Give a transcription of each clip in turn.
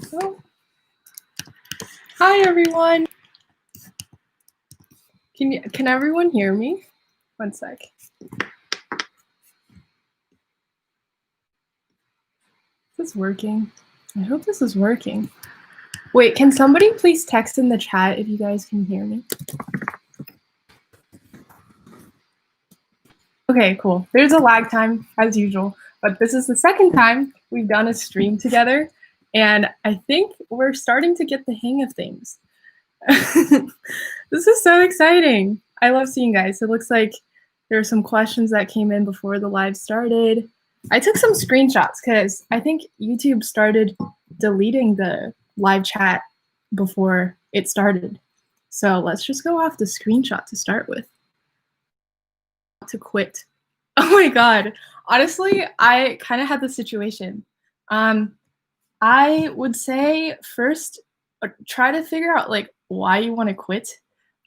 go. Hi, everyone. Can everyone hear me? One sec. Is this working? I hope this is working. Wait, can somebody please text in the chat if you guys can hear me? Okay, cool. There's a lag time as usual, but this is the second time we've done a stream together, and I think we're starting to get the hang of things. This is so exciting. I love seeing you guys. It looks like there are some questions that came in before the live started. I took some screenshots because I think YouTube started deleting the live chat before it started. So let's just go off the screenshot to start with. To quit. Oh my God. Honestly, I kind of had the situation. I would say first, try to figure out like why you want to quit,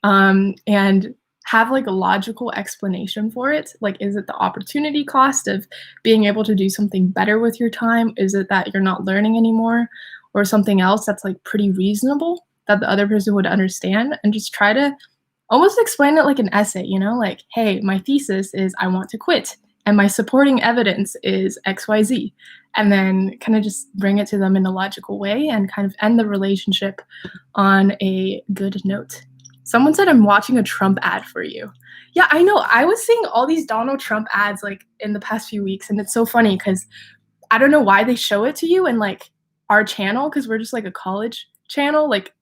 and have like a logical explanation for it. Like, is it the opportunity cost of being able to do something better with your time? Is it that you're not learning anymore, or something else that's like pretty reasonable that the other person would understand? And just try to almost explain it like an essay, you know, like, hey, my thesis is I want to quit, and my supporting evidence is XYZ. And then kind of just bring it to them in a logical way and kind of end the relationship on a good note. Someone said I'm watching a Trump ad for you. Yeah, I know. I was seeing all these Donald Trump ads like in the past few weeks, and it's so funny because I don't know why they show it to you in like our channel, because we're just like a college channel. Like,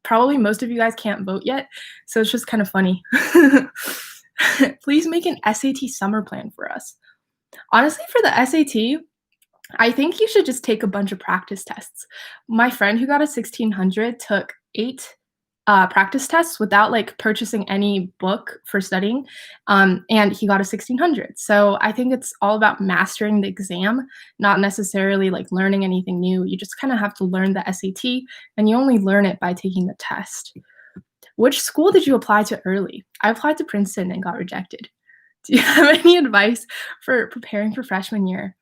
probably most of you guys can't vote yet, so it's just kind of funny. Please make an SAT summer plan for us. Honestly, for the SAT, I think you should just take a bunch of practice tests. My friend who got a 1600 took 8 practice tests without like purchasing any book for studying, and he got a 1600. So I think it's all about mastering the exam, not necessarily like learning anything new. You just kind of have to learn the SAT, and you only learn it by taking the test. Which school did you apply to early? I applied to Princeton and got rejected. Do you have any advice for preparing for freshman year?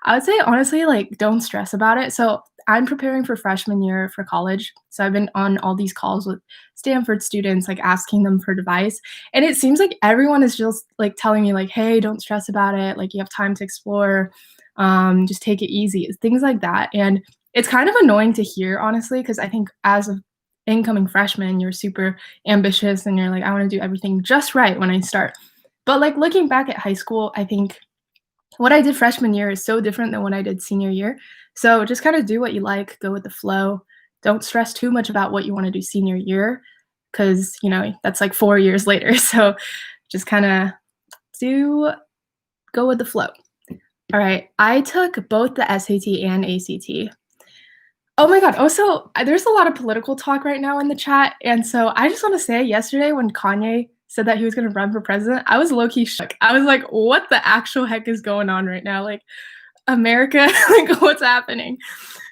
I would say, honestly, like, don't stress about it. So I'm preparing for freshman year for college. So I've been on all these calls with Stanford students, like asking them for advice. And it seems like everyone is just like telling me like, hey, don't stress about it. Like, you have time to explore. Just take it easy. Things like that. And it's kind of annoying to hear, honestly, because I think as an incoming freshman, you're super ambitious and you're like, I want to do everything just right when I start. But like looking back at high school, I think what I did freshman year is so different than what I did senior year. So just kind of do what you like, go with the flow. Don't stress too much about what you want to do senior year, because, you know, that's like 4 years later. So just kind of go with the flow. All right. I took both the SAT and ACT. Oh my God. Also, there's a lot of political talk right now in the chat. And so I just want to say, yesterday when Kanye said that he was going to run for president, I was low-key shook. I was like, what the actual heck is going on right now? Like, America, like, what's happening?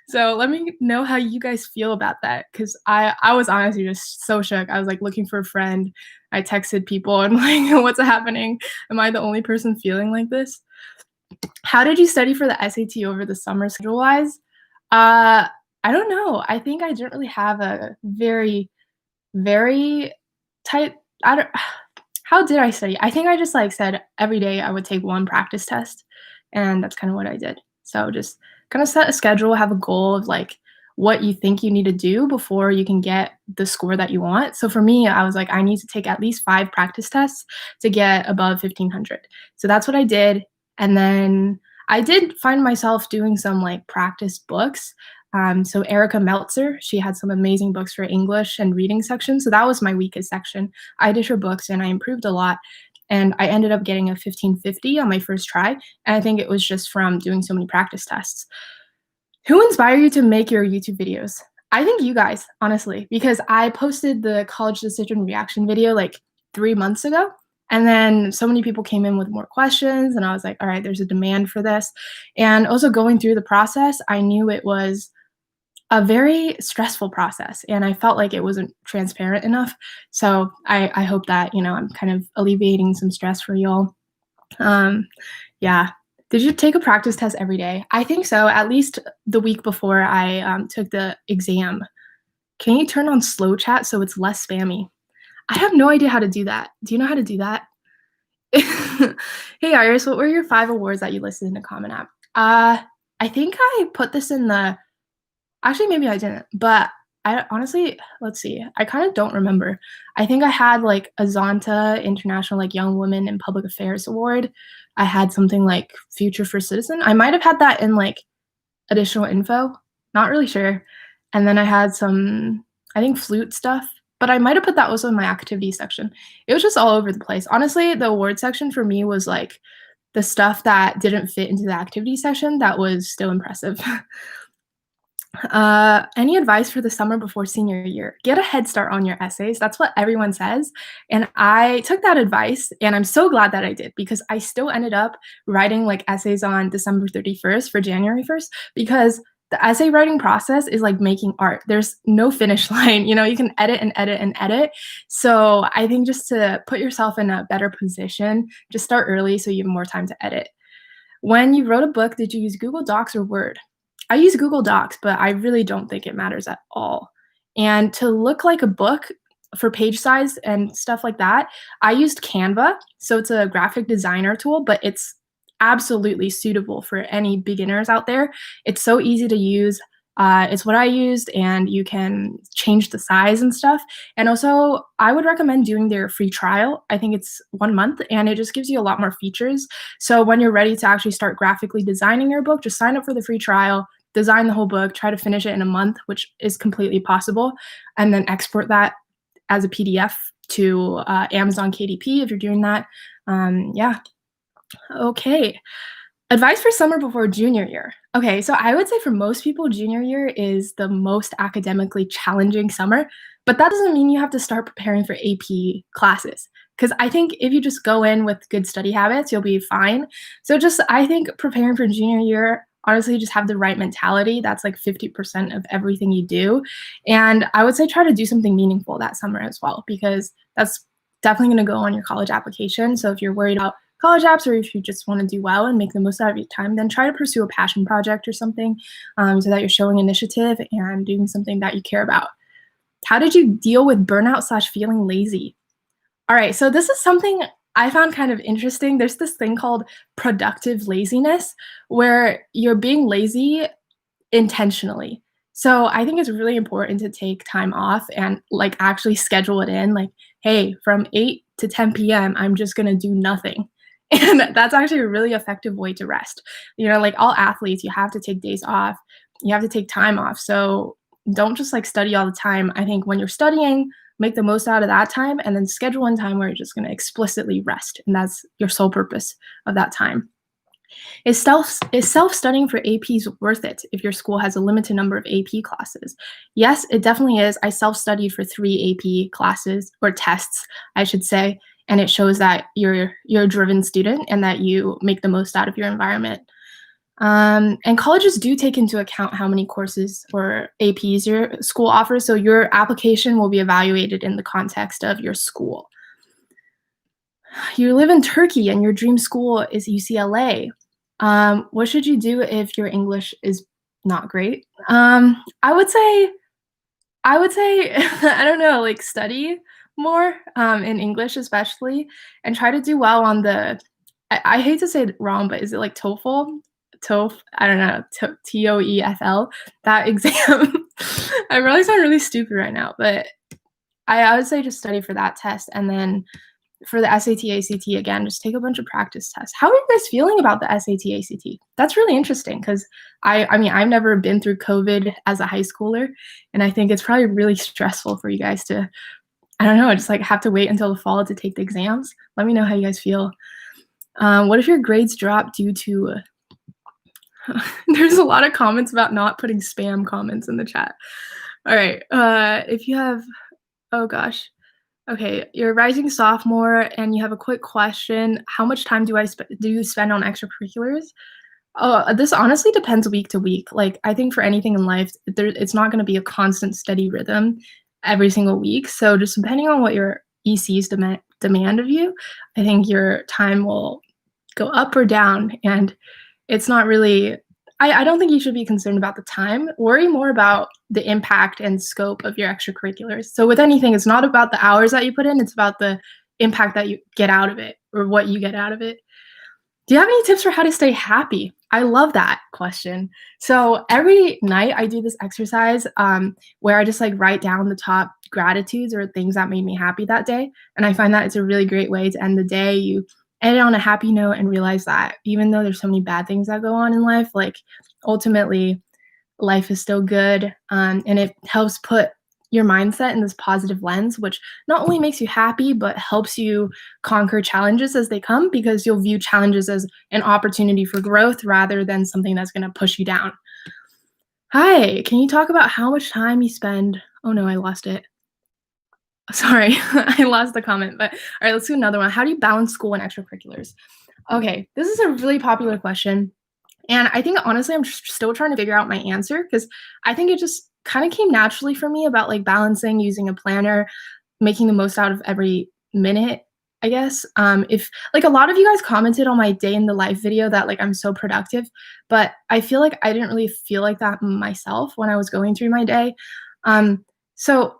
So let me know how you guys feel about that, because I was honestly just so shook. I was like looking for a friend. I texted people and like, what's happening? Am I the only person feeling like this? How did you study for the SAT over the summer schedule-wise? I don't know. I think I didn't really have a very, very tight. How did I study? I think I just like said every day I would take 1 practice test, and that's kind of what I did. So just kind of set a schedule, have a goal of like what you think you need to do before you can get the score that you want. So for me, I was like, I need to take at least 5 practice tests to get above 1500. So that's what I did. And then I did find myself doing some like practice books. So Erica Meltzer, she had some amazing books for English and reading section. So that was my weakest section. I did her books and I improved a lot. And I ended up getting a 1550 on my first try. And I think it was just from doing so many practice tests. Who inspired you to make your YouTube videos? I think you guys, honestly, because I posted the college decision reaction video like 3 months ago. And then so many people came in with more questions. And I was like, all right, there's a demand for this. And also going through the process, I knew it was a very stressful process, and I felt like it wasn't transparent enough. So I hope that, you know, I'm kind of alleviating some stress for y'all. Yeah. Did you take a practice test every day? I think so, at least the week before I took the exam. Can you turn on slow chat so it's less spammy? I have no idea how to do that. Do you know how to do that? Hey, Iris, what were your 5 awards that you listed in the comment app? I think I put this in the actually, maybe I didn't, but I honestly let's see, I kinda don't remember. I think I had, like, a Zonta International, like, Young Women in Public Affairs Award. I had something like Future for Citizen. I might have had that in, like, additional info, not really sure. And then I had some, I think, flute stuff, but I might have put that also in my activity section. It was just all over the place. Honestly, the award section for me was, like, the stuff that didn't fit into the activity section that was still impressive. Any advice for the summer before senior year? Get a head start on your essays. That's what everyone says. And I took that advice, and I'm so glad that I did because I still ended up writing like essays on December 31st for January 1st because the essay writing process is like making art. There's no finish line. You can edit and edit and edit. So I think just to put yourself in a better position, just start early so you have more time to edit. When you wrote a book, did you use Google Docs or Word? I use Google Docs, but I really don't think it matters at all. And to look like a book for page size and stuff like that, I used Canva. So it's a graphic designer tool, but it's absolutely suitable for any beginners out there. It's so easy to use. It's what I used, and you can change the size and stuff. And also, I would recommend doing their free trial. I think it's 1 month, and it just gives you a lot more features. So when you're ready to actually start graphically designing your book, just sign up for the free trial, design the whole book, try to finish it in a month, which is completely possible, and then export that as a PDF to Amazon KDP if you're doing that. Yeah. Okay. Advice for summer before junior year. Okay, so I would say for most people, junior year is the most academically challenging summer, but that doesn't mean you have to start preparing for AP classes. Because I think if you just go in with good study habits, you'll be fine. So just, I think preparing for junior year, honestly, just have the right mentality. That's like 50% of everything you do. And I would say try to do something meaningful that summer as well, because that's definitely going to go on your college application. So if you're worried about college apps, or if you just want to do well and make the most out of your time, then try to pursue a passion project or something so that you're showing initiative and doing something that you care about. How did you deal with burnout/feeling lazy? All right, so this is something I found kind of interesting. There's this thing called productive laziness where you're being lazy intentionally. So I think it's really important to take time off and like actually schedule it in. Like, hey, from 8 to 10 p.m., I'm just going to do nothing. And that's actually a really effective way to rest. Like all athletes, you have to take days off, you have to take time off. So don't just like study all the time. I think when you're studying, make the most out of that time and then schedule in time where you're just going to explicitly rest. And that's your sole purpose of that time. Is self-studying for APs worth it if your school has a limited number of AP classes? Yes, it definitely is. I self-studied for 3 AP classes, or tests, I should say, and it shows that you're a driven student and that you make the most out of your environment. And colleges do take into account how many courses or APs your school offers, so your application will be evaluated in the context of your school. You live in Turkey and your dream school is UCLA. What should you do if your English is not great? I would say, I don't know, like study more in English especially, and try to do well on the. I hate to say it wrong, but is it like TOEFL? TOEFL? I don't know. TOEFL. That exam. I really sound really stupid right now, but I would say just study for that test, and then for the SAT, ACT, again, just take a bunch of practice tests. How are you guys feeling about the SAT, ACT? That's really interesting because I mean, I've never been through COVID as a high schooler, and I think it's probably really stressful for you guys to, I don't know, just like have to wait until the fall to take the exams. Let me know how you guys feel. What if your grades drop due to, there's a lot of comments about not putting spam comments in the chat. All right, if you have, oh gosh. Okay, you're a rising sophomore and you have a quick question. How much time do you spend on extracurriculars? This honestly depends week to week. Like, I think for anything in life, it's not going to be a constant, steady rhythm every single week. So just depending on what your ECs demand of you, I think your time will go up or down. And It's not really I don't think you should be concerned about the time. Worry more about the impact and scope of your extracurriculars. So with anything, it's not about the hours that you put in, it's about the impact that you get out of it or what you get out of it. Do you have any tips for how to stay happy? I love that question. So every night I do this exercise where I just like write down the top gratitudes or things that made me happy that day. And I find that it's a really great way to end the day. You end it on a happy note and realize that even though there's so many bad things that go on in life, like ultimately life is still good. And it helps put your mindset in this positive lens, which not only makes you happy, but helps you conquer challenges as they come because you'll view challenges as an opportunity for growth rather than something that's going to push you down. Hi, can you talk about how much time you spend? Oh no, I lost it. Sorry, I lost the comment, but all right, let's do another one. How do you balance school and extracurriculars? Okay, this is a really popular question. And I think honestly, I'm still trying to figure out my answer because I think it just kind of came naturally for me about like balancing using a planner, making the most out of every minute, I guess. If like a lot of you guys commented on my day in the life video that like I'm so productive, but I feel like I didn't really feel like that myself when I was going through my day. So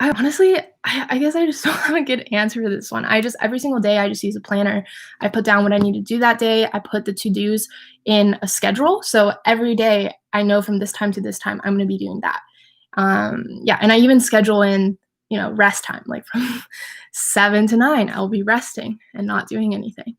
I honestly, I guess I just don't have a good answer to this one. I just every single day I just use a planner. I put down what I need to do that day. I put the to-dos in a schedule. So every day I know from this time to this time I'm going to be doing that. Yeah, and I even schedule in, rest time, like from 7 to 9, I'll be resting and not doing anything.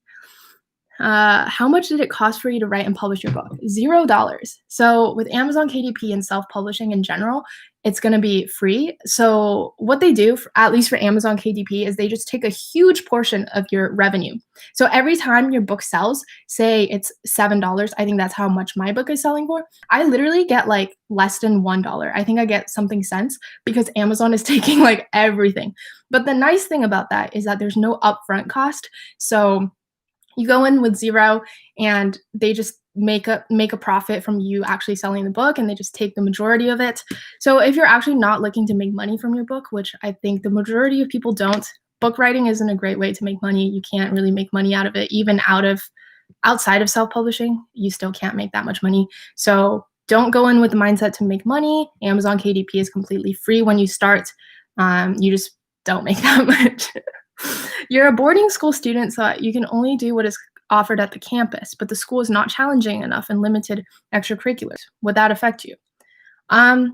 How much did it cost for you to write and publish your book? $0. So with Amazon KDP and self-publishing in general, it's going to be free. So what they do, at least for Amazon KDP, is they just take a huge portion of your revenue. So every time your book sells, say it's $7, I think that's how much my book is selling for. I literally get like less than $1. I think I get something cents because Amazon is taking like everything. But the nice thing about that is that there's no upfront cost. So you go in with 0 and they just make a profit from you actually selling the book, and they just take the majority of it. So if you're actually not looking to make money from your book, which I think the majority of people don't, book writing isn't a great way to make money. You can't really make money out of it. Even outside of self-publishing, you still can't make that much money. So don't go in with the mindset to make money. Amazon KDP is completely free when you start. You just don't make that much. You're a boarding school student, so you can only do what is offered at the campus, but the school is not challenging enough and limited extracurriculars. Would that affect you? I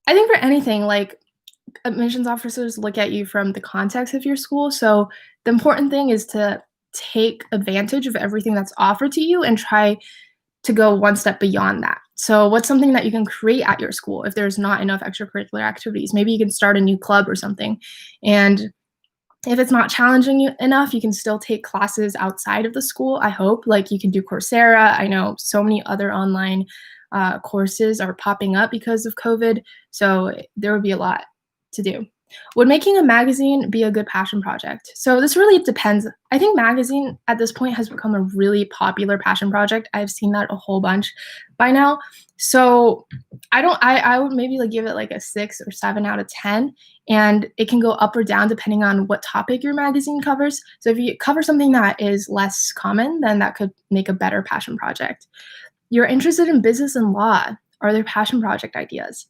think for anything, like admissions officers look at you from the context of your school. So the important thing is to take advantage of everything that's offered to you and try to go one step beyond that. So what's something that you can create at your school if there's not enough extracurricular activities? Maybe you can start a new club or something. And if it's not challenging you enough, you can still take classes outside of the school, I hope. Like you can do Coursera. I know so many other online courses are popping up because of COVID. So there would be a lot to do. Would making a magazine be a good passion project? So this really depends. I think magazine at this point has become a really popular passion project. I've seen that a whole bunch by now. So I would maybe like give it like a 6 or 7 out of 10. And it can go up or down depending on what topic your magazine covers. So if you cover something that is less common, then that could make a better passion project. You're interested in business and law. Are there passion project ideas?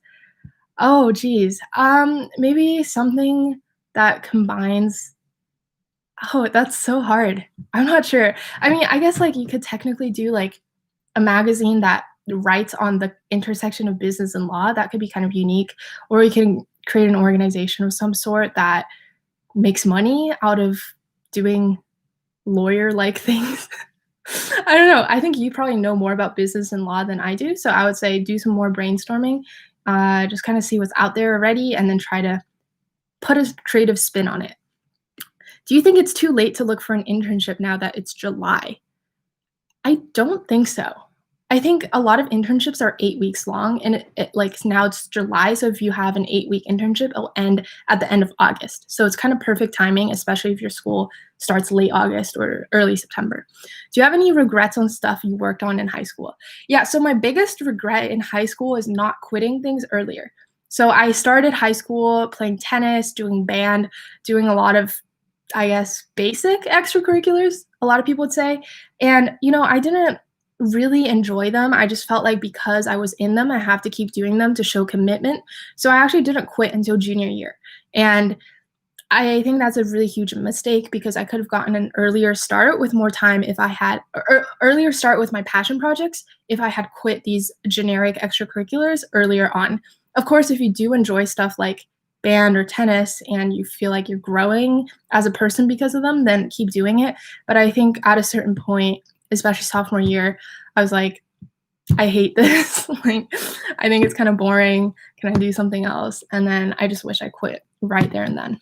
Oh, geez. Maybe something that combines. Oh, that's so hard. I'm not sure. I mean, I guess like you could technically do like a magazine that writes on the intersection of business and law. That could be kind of unique. Or you can create an organization of some sort that makes money out of doing lawyer-like things. I don't know. I think you probably know more about business and law than I do. So I would say do some more brainstorming. Just kind of see what's out there already and then try to put a creative spin on it. Do you think it's too late to look for an internship now that it's July? I don't think so. I think a lot of internships are 8 weeks long, and like now it's July. So if you have an 8-week internship, it'll end at the end of August. So it's kind of perfect timing, especially if your school starts late August or early September. Do you have any regrets on stuff you worked on in high school? Yeah, so my biggest regret in high school is not quitting things earlier. So I started high school playing tennis, doing band, doing a lot of, I guess, basic extracurriculars, a lot of people would say. And, I didn't really enjoy them. I just felt like because I was in them, I have to keep doing them to show commitment. So I actually didn't quit until junior year. And I think that's a really huge mistake because I could have gotten an earlier start with more time if I had earlier start with my passion projects if I had quit these generic extracurriculars earlier on. Of course, if you do enjoy stuff like band or tennis and you feel like you're growing as a person because of them, then keep doing it. But I think at a certain point, especially sophomore year, I was like, I hate this. Like, I think it's kind of boring. Can I do something else? And then I just wish I quit right there and then.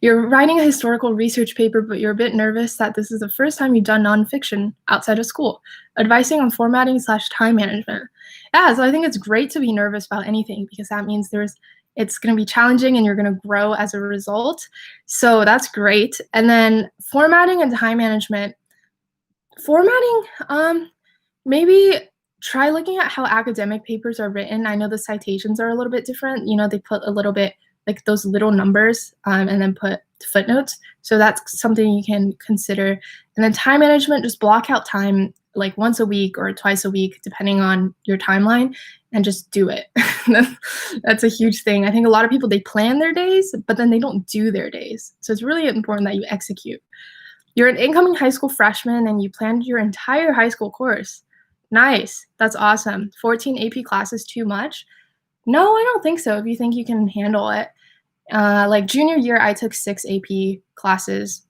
You're writing a historical research paper, but you're a bit nervous that this is the first time you've done nonfiction outside of school. Advising on formatting/time management. Yeah, so I think it's great to be nervous about anything because that means it's going to be challenging and you're going to grow as a result. So that's great. And then formatting and time management. Formatting, maybe try looking at how academic papers are written. I know the citations are a little bit different. You know, they put a little bit like those little numbers and then put footnotes. So that's something you can consider. And then time management, just block out time like once a week or twice a week, depending on your timeline, and just do it. That's a huge thing. I think a lot of people, they plan their days, but then they don't do their days. So it's really important that you execute. You're an incoming high school freshman and you planned your entire high school course. Nice. That's awesome. 14 AP classes too much? No, I don't think so if you think you can handle it. Like junior year, I took 6 AP classes.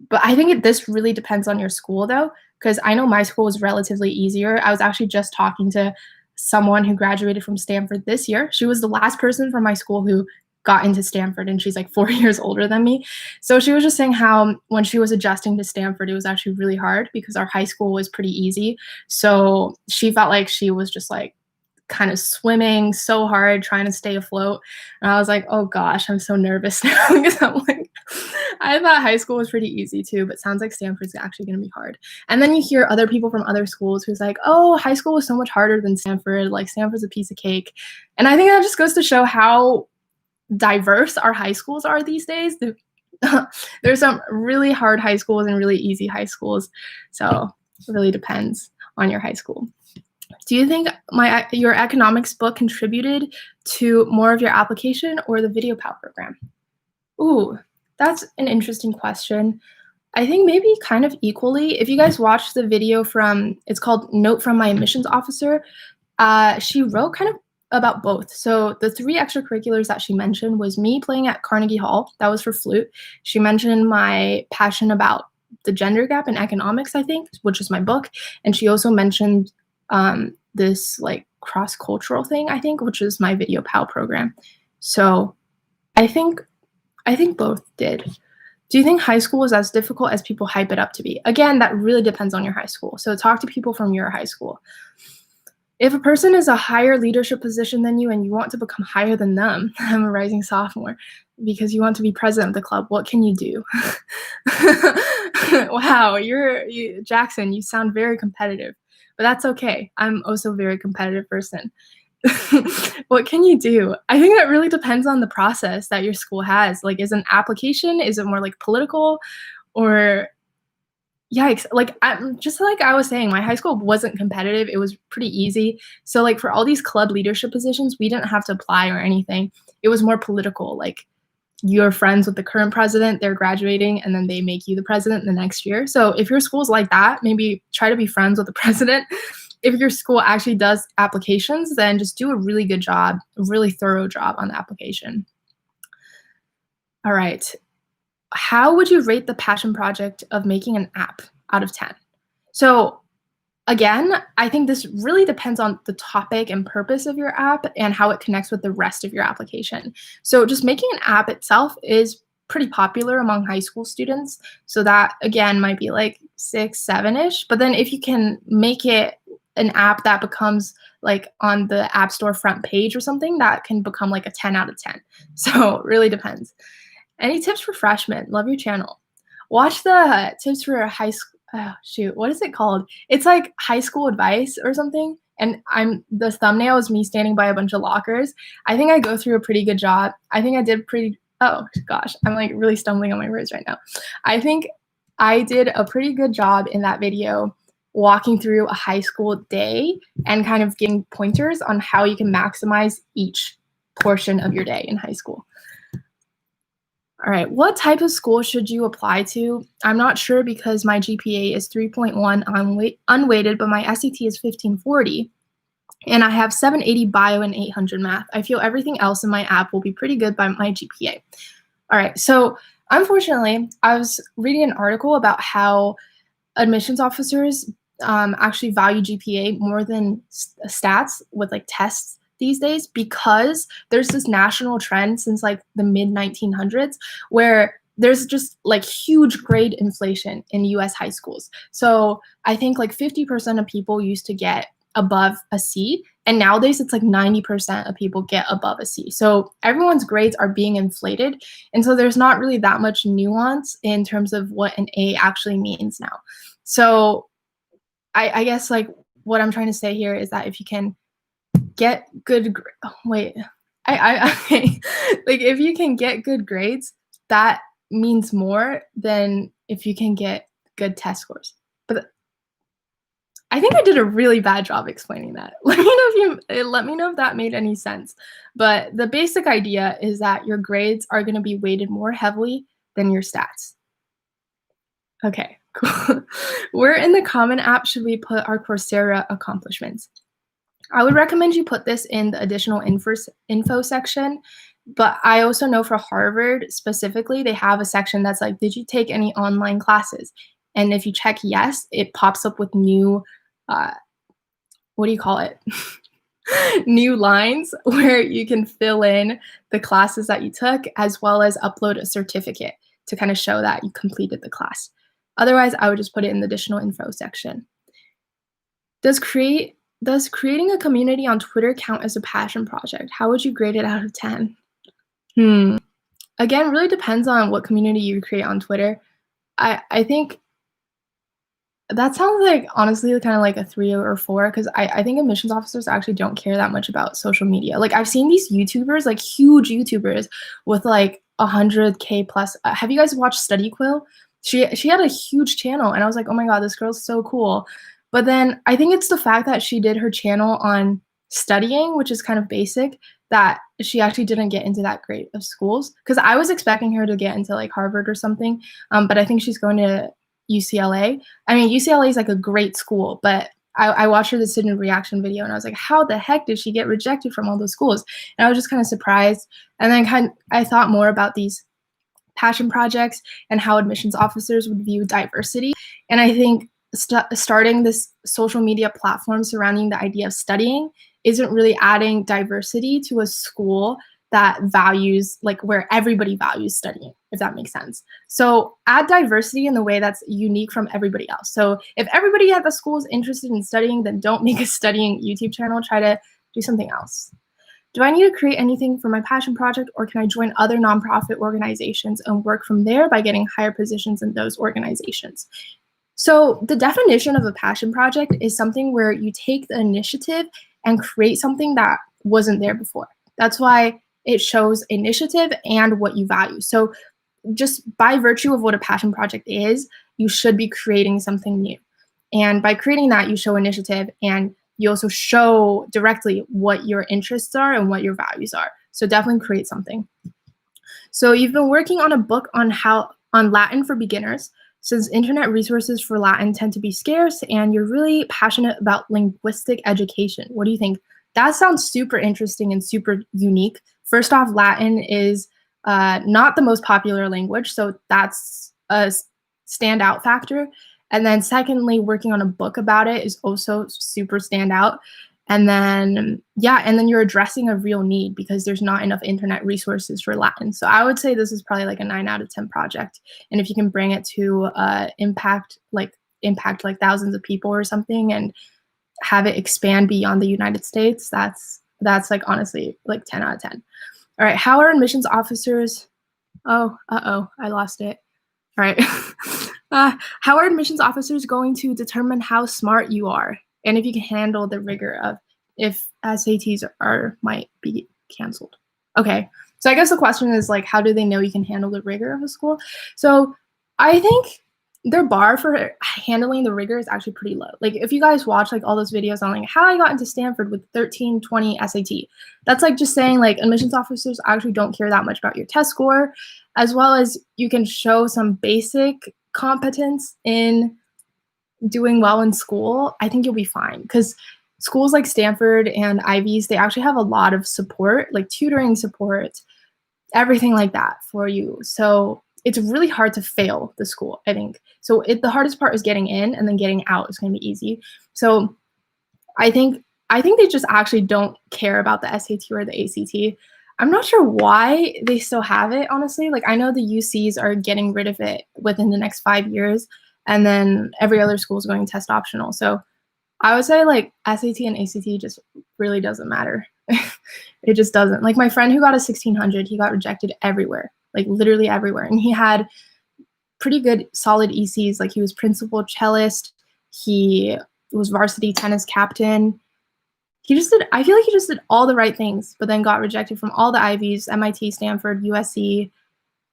But I think this really depends on your school, though, because I know my school was relatively easier. I was actually just talking to someone who graduated from Stanford this year. She was the last person from my school who got into Stanford, and she's like 4 years older than me. So she was just saying how when she was adjusting to Stanford, it was actually really hard because our high school was pretty easy. So she felt like she was just like kind of swimming so hard trying to stay afloat. And I was like, oh gosh, I'm so nervous now because I'm like, I thought high school was pretty easy too, but sounds like Stanford's actually going to be hard. And then you hear other people from other schools who's like, oh, high school was so much harder than Stanford. Like Stanford's a piece of cake. And I think that just goes to show how diverse our high schools are these days. There's some really hard high schools and really easy high schools. So it really depends on your high school. Do you think your economics book contributed to more of your application or the Video Pal program? Ooh, that's an interesting question. I think maybe kind of equally. If you guys watched the video it's called Note from My Admissions Officer, she wrote kind of about both. So the 3 extracurriculars that she mentioned was me playing at Carnegie Hall. That was for flute. She mentioned my passion about the gender gap in economics, I think, which is my book. And she also mentioned this like cross-cultural thing, I think, which is my Video Pal program. So I think both did. Do you think high school is as difficult as people hype it up to be? Again, that really depends on your high school. So talk to people from your high school. If a person is a higher leadership position than you and you want to become higher than them, I'm a rising sophomore, because you want to be president of the club, what can you do? Wow, Jackson, you sound very competitive, but that's okay. I'm also a very competitive person. What can you do? I think that really depends on the process that your school has. Like, is an application, is it more like political, or yikes, like just like I was saying, my high school wasn't competitive. It was pretty easy. So like for all these club leadership positions, we didn't have to apply or anything. It was more political. Like you're friends with the current president, they're graduating, and then they make you the president the next year. So if your school's like that, maybe try to be friends with the president. If your school actually does applications, then just do a really good job, a really thorough job on the application. All right. How would you rate the passion project of making an app out of 10? So again, I think this really depends on the topic and purpose of your app and how it connects with the rest of your application. So just making an app itself is pretty popular among high school students. So that, again, might be like 6, 7-ish. But then if you can make it an app that becomes like on the App Store front page or something, that can become like a 10 out of 10. So it really depends. Any tips for freshmen? Love your channel. Watch the tips for high school. Oh, shoot, what is it called? It's like high school advice or something. And the thumbnail is me standing by a bunch of lockers. I think I go through a pretty good job. I think I did oh gosh, I'm like really stumbling on my words right now. I think I did a pretty good job in that video walking through a high school day and kind of giving pointers on how you can maximize each portion of your day in high school. All right, what type of school should you apply to? I'm not sure because my GPA is 3.1 unweighted, but my SAT is 1540. And I have 780 bio and 800 math. I feel everything else in my app will be pretty good by my GPA. All right, so unfortunately, I was reading an article about how admissions officers actually value GPA more than stats with like tests these days, because there's this national trend since like the mid 1900s where there's just like huge grade inflation in US high schools. So I think like 50% of people used to get above a C, and nowadays it's like 90% of people get above a C. So everyone's grades are being inflated, and so there's not really that much nuance in terms of what an A actually means now. So I guess like what I'm trying to say here is that if you can get good okay, like if you can get good grades, that means more than if you can get good test scores. But I think I did a really bad job explaining that. Let me know if that made any sense. But the basic idea is that your grades are going to be weighted more heavily than your stats. Okay, cool. Where in the Common App should we put our Coursera accomplishments? I would recommend you put this in the additional info section, but I also know for Harvard specifically, they have a section that's like, did you take any online classes? And if you check yes, it pops up with new, what do you call it? New lines where you can fill in the classes that you took, as well as upload a certificate to kind of show that you completed the class. Otherwise, I would just put it in the additional info section. Does creating a community on Twitter count as a passion project? How would you grade it out of 10? Again, really depends on what community you create on Twitter. I think that sounds like, honestly, kind of like a 3 or 4, because I think admissions officers actually don't care that much about social media. Like, I've seen these YouTubers, like huge YouTubers with like 100K plus. Have you guys watched Study Quill? She had a huge channel, and I was like, oh my God, this girl's so cool. But then I think it's the fact that she did her channel on studying, which is kind of basic, that she actually didn't get into that great of schools. Because I was expecting her to get into like Harvard or something, but I think she's going to UCLA. I mean, UCLA is like a great school, but I watched her the student reaction video, and I was like, how the heck did she get rejected from all those schools? And I was just kind of surprised. And then I thought more about these passion projects and how admissions officers would view diversity. And I think starting this social media platform surrounding the idea of studying isn't really adding diversity to a school that values, like where everybody values studying, if that makes sense. So add diversity in the way that's unique from everybody else. So if everybody at the school is interested in studying, then don't make a studying YouTube channel, try to do something else. Do I need to create anything for my passion project, or can I join other nonprofit organizations and work from there by getting higher positions in those organizations? So the definition of a passion project is something where you take the initiative and create something that wasn't there before. That's why it shows initiative and what you value. So just by virtue of what a passion project is, you should be creating something new. And by creating that, you show initiative, and you also show directly what your interests are and what your values are. So definitely create something. So you've been working on a book on Latin for beginners, since internet resources for Latin tend to be scarce, and you're really passionate about linguistic education. What do you think? That sounds super interesting and super unique. First off, Latin is not the most popular language, so that's a standout factor. And then secondly, working on a book about it is also super standout. And then, yeah, and then you're addressing a real need because there's not enough internet resources for Latin. So I would say this is probably like a 9 out of 10 project. And if you can bring it to impact like thousands of people or something, and have it expand beyond the United States, that's like honestly like 10 out of 10. All right, how are admissions officers? Oh, I lost it. All right. How are admissions officers going to determine how smart you are, and if you can handle the rigor of if SATs might be canceled? Okay, so I guess the question is like, how do they know you can handle the rigor of a school? So I think their bar for handling the rigor is actually pretty low. Like if you guys watch like all those videos on like how I got into Stanford with 1320 SAT, that's like just saying like admissions officers actually don't care that much about your test score, as well as you can show some basic competence in doing well in school. I think you'll be fine because schools like Stanford and Ivies, they actually have a lot of support, like tutoring support, everything like that for you. So it's really hard to fail the school, I think. So the hardest part is getting in, and then getting out is going to be easy. So I think they just actually don't care about the SAT or the ACT. I'm not sure why they still have it, honestly. Like I know the UCs are getting rid of it within the next 5 years, and then every other school is going test optional. So I would say like SAT and ACT just really doesn't matter. It just doesn't. Like my friend who got a 1600, he got rejected everywhere, like literally everywhere. And he had pretty good solid ECs. Like he was principal cellist. He was varsity tennis captain. I feel like he just did all the right things, but then got rejected from all the Ivies, MIT, Stanford, USC,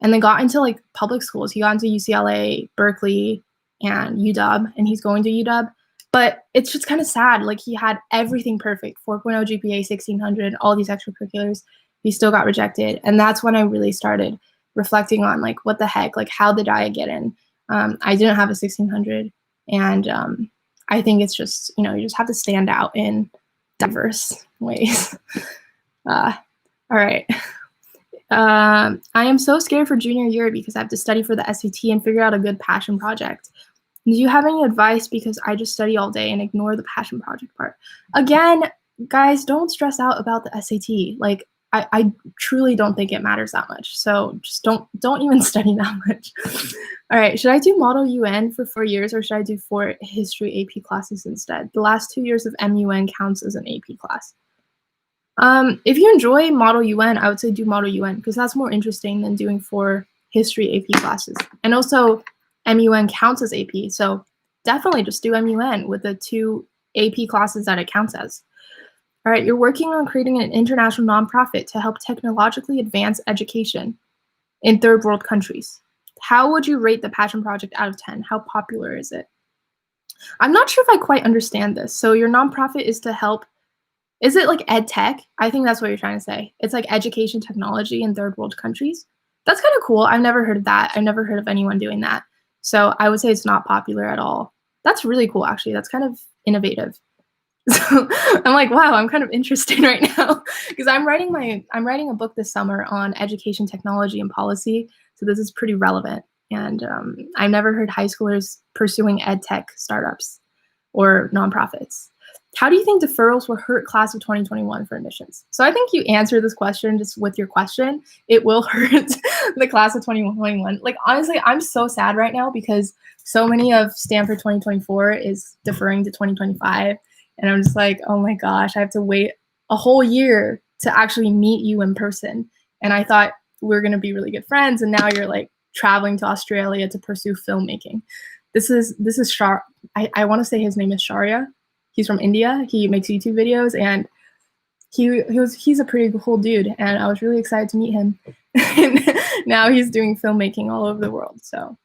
and then got into like public schools. He got into UCLA, Berkeley, and UW, and he's going to UW. But it's just kind of sad. Like he had everything perfect, 4.0 GPA, 1600, all these extracurriculars. He still got rejected. And that's when I really started reflecting on like, what the heck, like how did I get in? I didn't have a 1600. And I think it's just, you just have to stand out in diverse ways. All right. I am so scared for junior year because I have to study for the SAT and figure out a good passion project. Do you have any advice? Because I just study all day and ignore the passion project part. Again, guys, don't stress out about the SAT. Like I truly don't think it matters that much. So just don't even study that much. All right, should I do Model UN for 4 years, or should I do 4 history AP classes instead? The last 2 years of MUN counts as an AP class. If you enjoy Model UN, I would say do Model UN because that's more interesting than doing 4 history AP classes. And also MUN counts as AP, so definitely just do MUN with the 2 AP classes that it counts as. All right, you're working on creating an international nonprofit to help technologically advance education in third world countries. How would you rate the passion project out of 10? How popular is it? I'm not sure if I quite understand this. So your nonprofit is to help, is it like ed tech? I think that's what you're trying to say. It's like education technology in third world countries. That's kind of cool. I've never heard of that. I've never heard of anyone doing that. So I would say it's not popular at all. That's really cool, actually. That's kind of innovative. So I'm like, wow, I'm kind of interested right now because I'm writing a book this summer on education technology and policy. So this is pretty relevant. And I've never heard high schoolers pursuing ed tech startups or nonprofits. How do you think deferrals will hurt class of 2021 for admissions? So I think you answer this question just with your question. It will hurt the class of 2021. Like, honestly, I'm so sad right now because so many of Stanford 2024 is deferring to 2025. And I'm just like, oh my gosh, I have to wait a whole year to actually meet you in person. And I thought we are going to be really good friends. And now you're like traveling to Australia to pursue filmmaking. This is Shar. I want to say his name is Sharia. He's from India. He makes YouTube videos, and he's a pretty cool dude. And I was really excited to meet him. And now he's doing filmmaking all over the world. So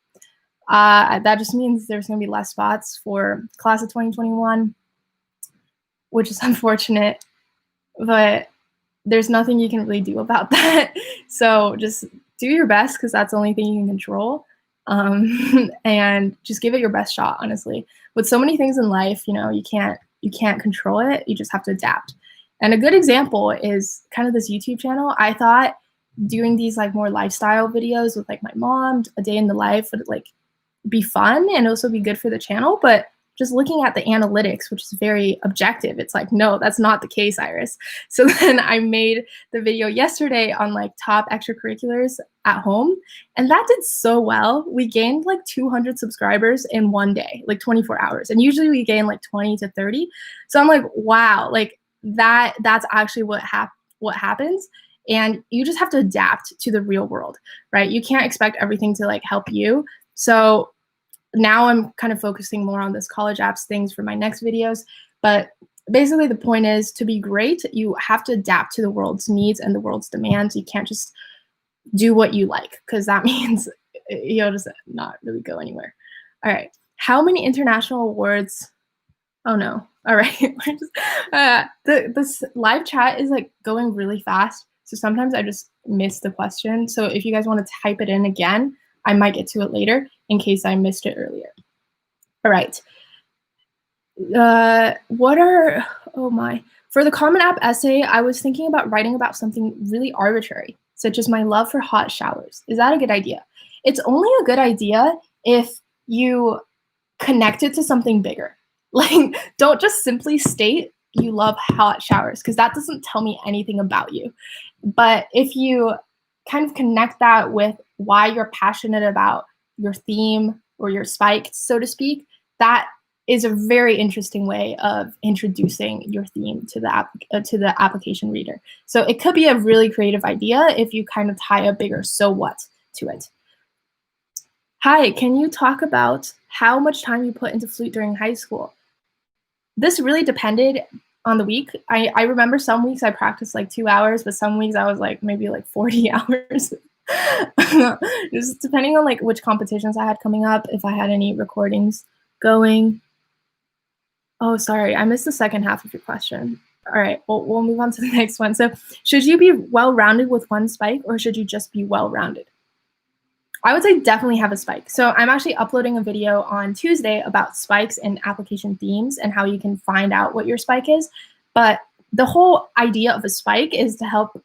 that just means there's going to be less spots for class of 2021, which is unfortunate, but there's nothing you can really do about that. So just do your best because that's the only thing you can control. And just give it your best shot, honestly. With so many things in life, you can't control it. You just have to adapt. And a good example is kind of this YouTube channel. I thought doing these like more lifestyle videos with like my mom, a day in the life would like be fun and also be good for the channel. But just looking at the analytics, which is very objective, it's like, no, that's not the case, Iris. So then I made the video yesterday on like top extracurriculars at home, and that did so well. We gained like 200 subscribers in one day, like 24 hours. And usually we gain like 20 to 30. So I'm like, wow, like that's actually what happens. And you just have to adapt to the real world, right? You can't expect everything to like help you. So now I'm kind of focusing more on this college apps things for my next videos. But basically the point is, to be great, you have to adapt to the world's needs and the world's demands. You can't just do what you like, because that means you'll just not really go anywhere. All right. How many international awards? Oh no. All right. This live chat is like going really fast. So sometimes I just miss the question. So if you guys want to type it in again, I might get to it later in case I missed it earlier. All right. Oh my. For the Common App essay, I was thinking about writing about something really arbitrary, such as my love for hot showers. Is that a good idea? It's only a good idea if you connect it to something bigger. Like, don't just simply state you love hot showers, because that doesn't tell me anything about you. But if you kind of connect that with why you're passionate about your theme or your spike, so to speak, that is a very interesting way of introducing your theme to the application reader. So it could be a really creative idea if you kind of tie a bigger so what to it. Hi, can you talk about how much time you put into flute during high school? This really depended on the week. I remember some weeks I practiced like 2 hours, but some weeks I was like maybe like 40 hours. Just depending on like which competitions I had coming up, if I had any recordings going. Oh, sorry, I missed the second half of your question. All right, we'll move on to the next one. So should you be well-rounded with one spike, or should you just be well-rounded? I would say definitely have a spike. So I'm actually uploading a video on Tuesday about spikes and application themes and how you can find out what your spike is. But the whole idea of a spike is to help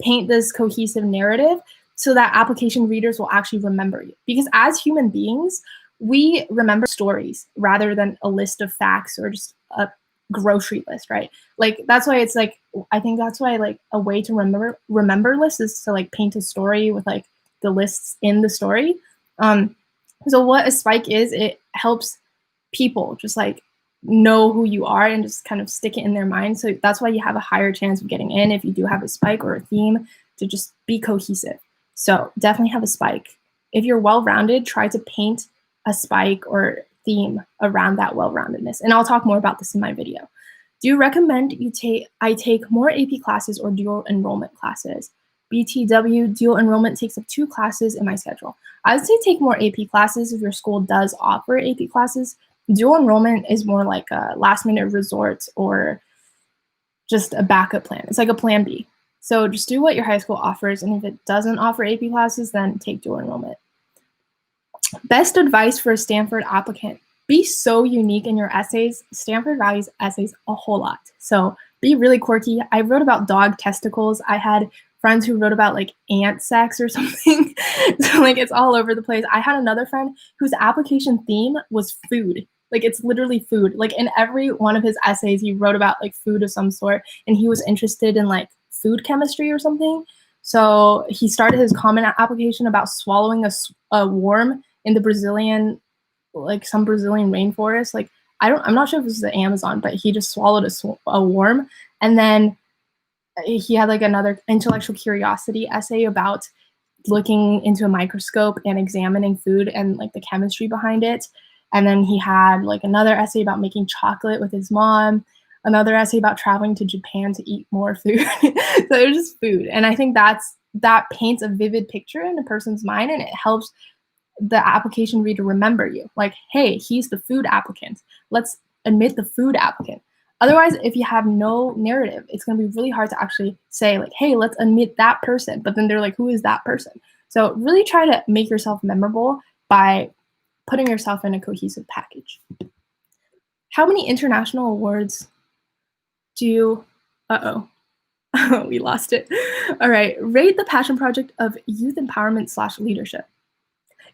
paint this cohesive narrative so that application readers will actually remember you. Because as human beings, we remember stories rather than a list of facts or just a grocery list, right? Like that's why it's like, I think that's why like a way to remember lists is to like paint a story with like the lists in the story. So what a spike is, it helps people just like know who you are and just kind of stick it in their mind. So that's why you have a higher chance of getting in if you do have a spike or a theme to just be cohesive. So definitely have a spike. If you're well-rounded, try to paint a spike or theme around that well-roundedness. And I'll talk more about this in my video. Do you recommend I take more AP classes or dual enrollment classes? BTW, dual enrollment takes up 2 classes in my schedule. I would say take more AP classes if your school does offer AP classes. Dual enrollment is more like a last-minute resort or just a backup plan. It's like a plan B. So just do what your high school offers, and if it doesn't offer AP classes, then take dual enrollment. Best advice for a Stanford applicant: be so unique in your essays. Stanford values essays a whole lot. So be really quirky. I wrote about dog testicles. I had friends who wrote about like ant sex or something. So like it's all over the place. I had another friend whose application theme was food. Like it's literally food. Like in every one of his essays, he wrote about like food of some sort, and he was interested in like food chemistry or something. So he started his common application about swallowing a worm in the Brazilian, like some Brazilian rainforest. Like I'm not sure if this is the Amazon, but he just swallowed a worm. And then he had like another intellectual curiosity essay about looking into a microscope and examining food and like the chemistry behind it. And then he had like another essay about making chocolate with his mom, another essay about traveling to Japan to eat more food. So it was just food. And I think that paints a vivid picture in a person's mind, and it helps the application reader remember you. Like, hey, he's the food applicant. Let's admit the food applicant. Otherwise, if you have no narrative, it's going to be really hard to actually say like, hey, let's admit that person. But then they're like, who is that person? So really try to make yourself memorable by putting yourself in a cohesive package. How many international awards do you, we lost it. All right, rate the passion project of youth empowerment / leadership.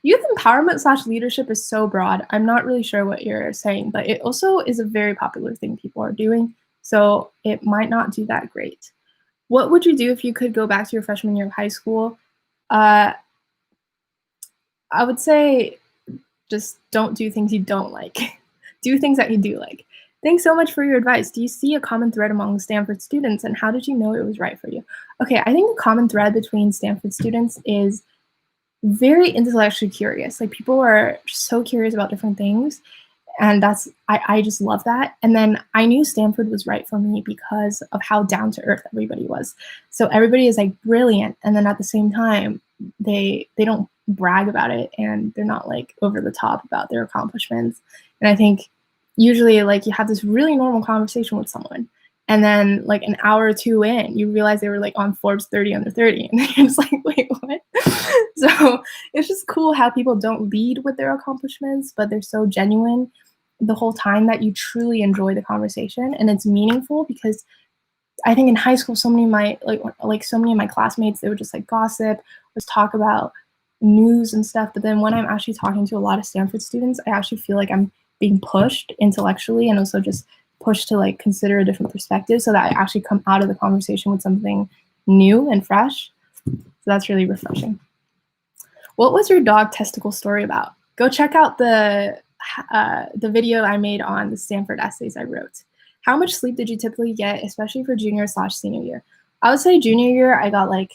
Youth empowerment / leadership is so broad. I'm not really sure what you're saying, but it also is a very popular thing people are doing. So it might not do that great. What would you do if you could go back to your freshman year of high school? I would say just don't do things you don't like. Do things that you do like. Thanks so much for your advice. Do you see a common thread among Stanford students, and how did you know it was right for you? Okay, I think the common thread between Stanford students is very intellectually curious. Like people are so curious about different things, and I just love that. And then I knew Stanford was right for me because of how down to earth everybody was. So everybody is like brilliant, and then at the same time they don't brag about it, and they're not like over the top about their accomplishments. And I think usually like you have this really normal conversation with someone, and then like an hour or two in, you realize they were like on Forbes 30 under 30, and you're just like, wait, what? So it's just cool how people don't lead with their accomplishments, but they're so genuine the whole time that you truly enjoy the conversation, and it's meaningful. Because I think in high school, so many of my classmates, they would just like gossip, just talk about news and stuff. But then when I'm actually talking to a lot of Stanford students, I actually feel like I'm being pushed intellectually, and also just pushed to like consider a different perspective, so that I actually come out of the conversation with something new and fresh. So that's really refreshing. What was your dog testicle story about? Go check out the video I made on the Stanford essays I wrote. How much sleep did you typically get, especially for junior/senior year? I would say junior year, I got like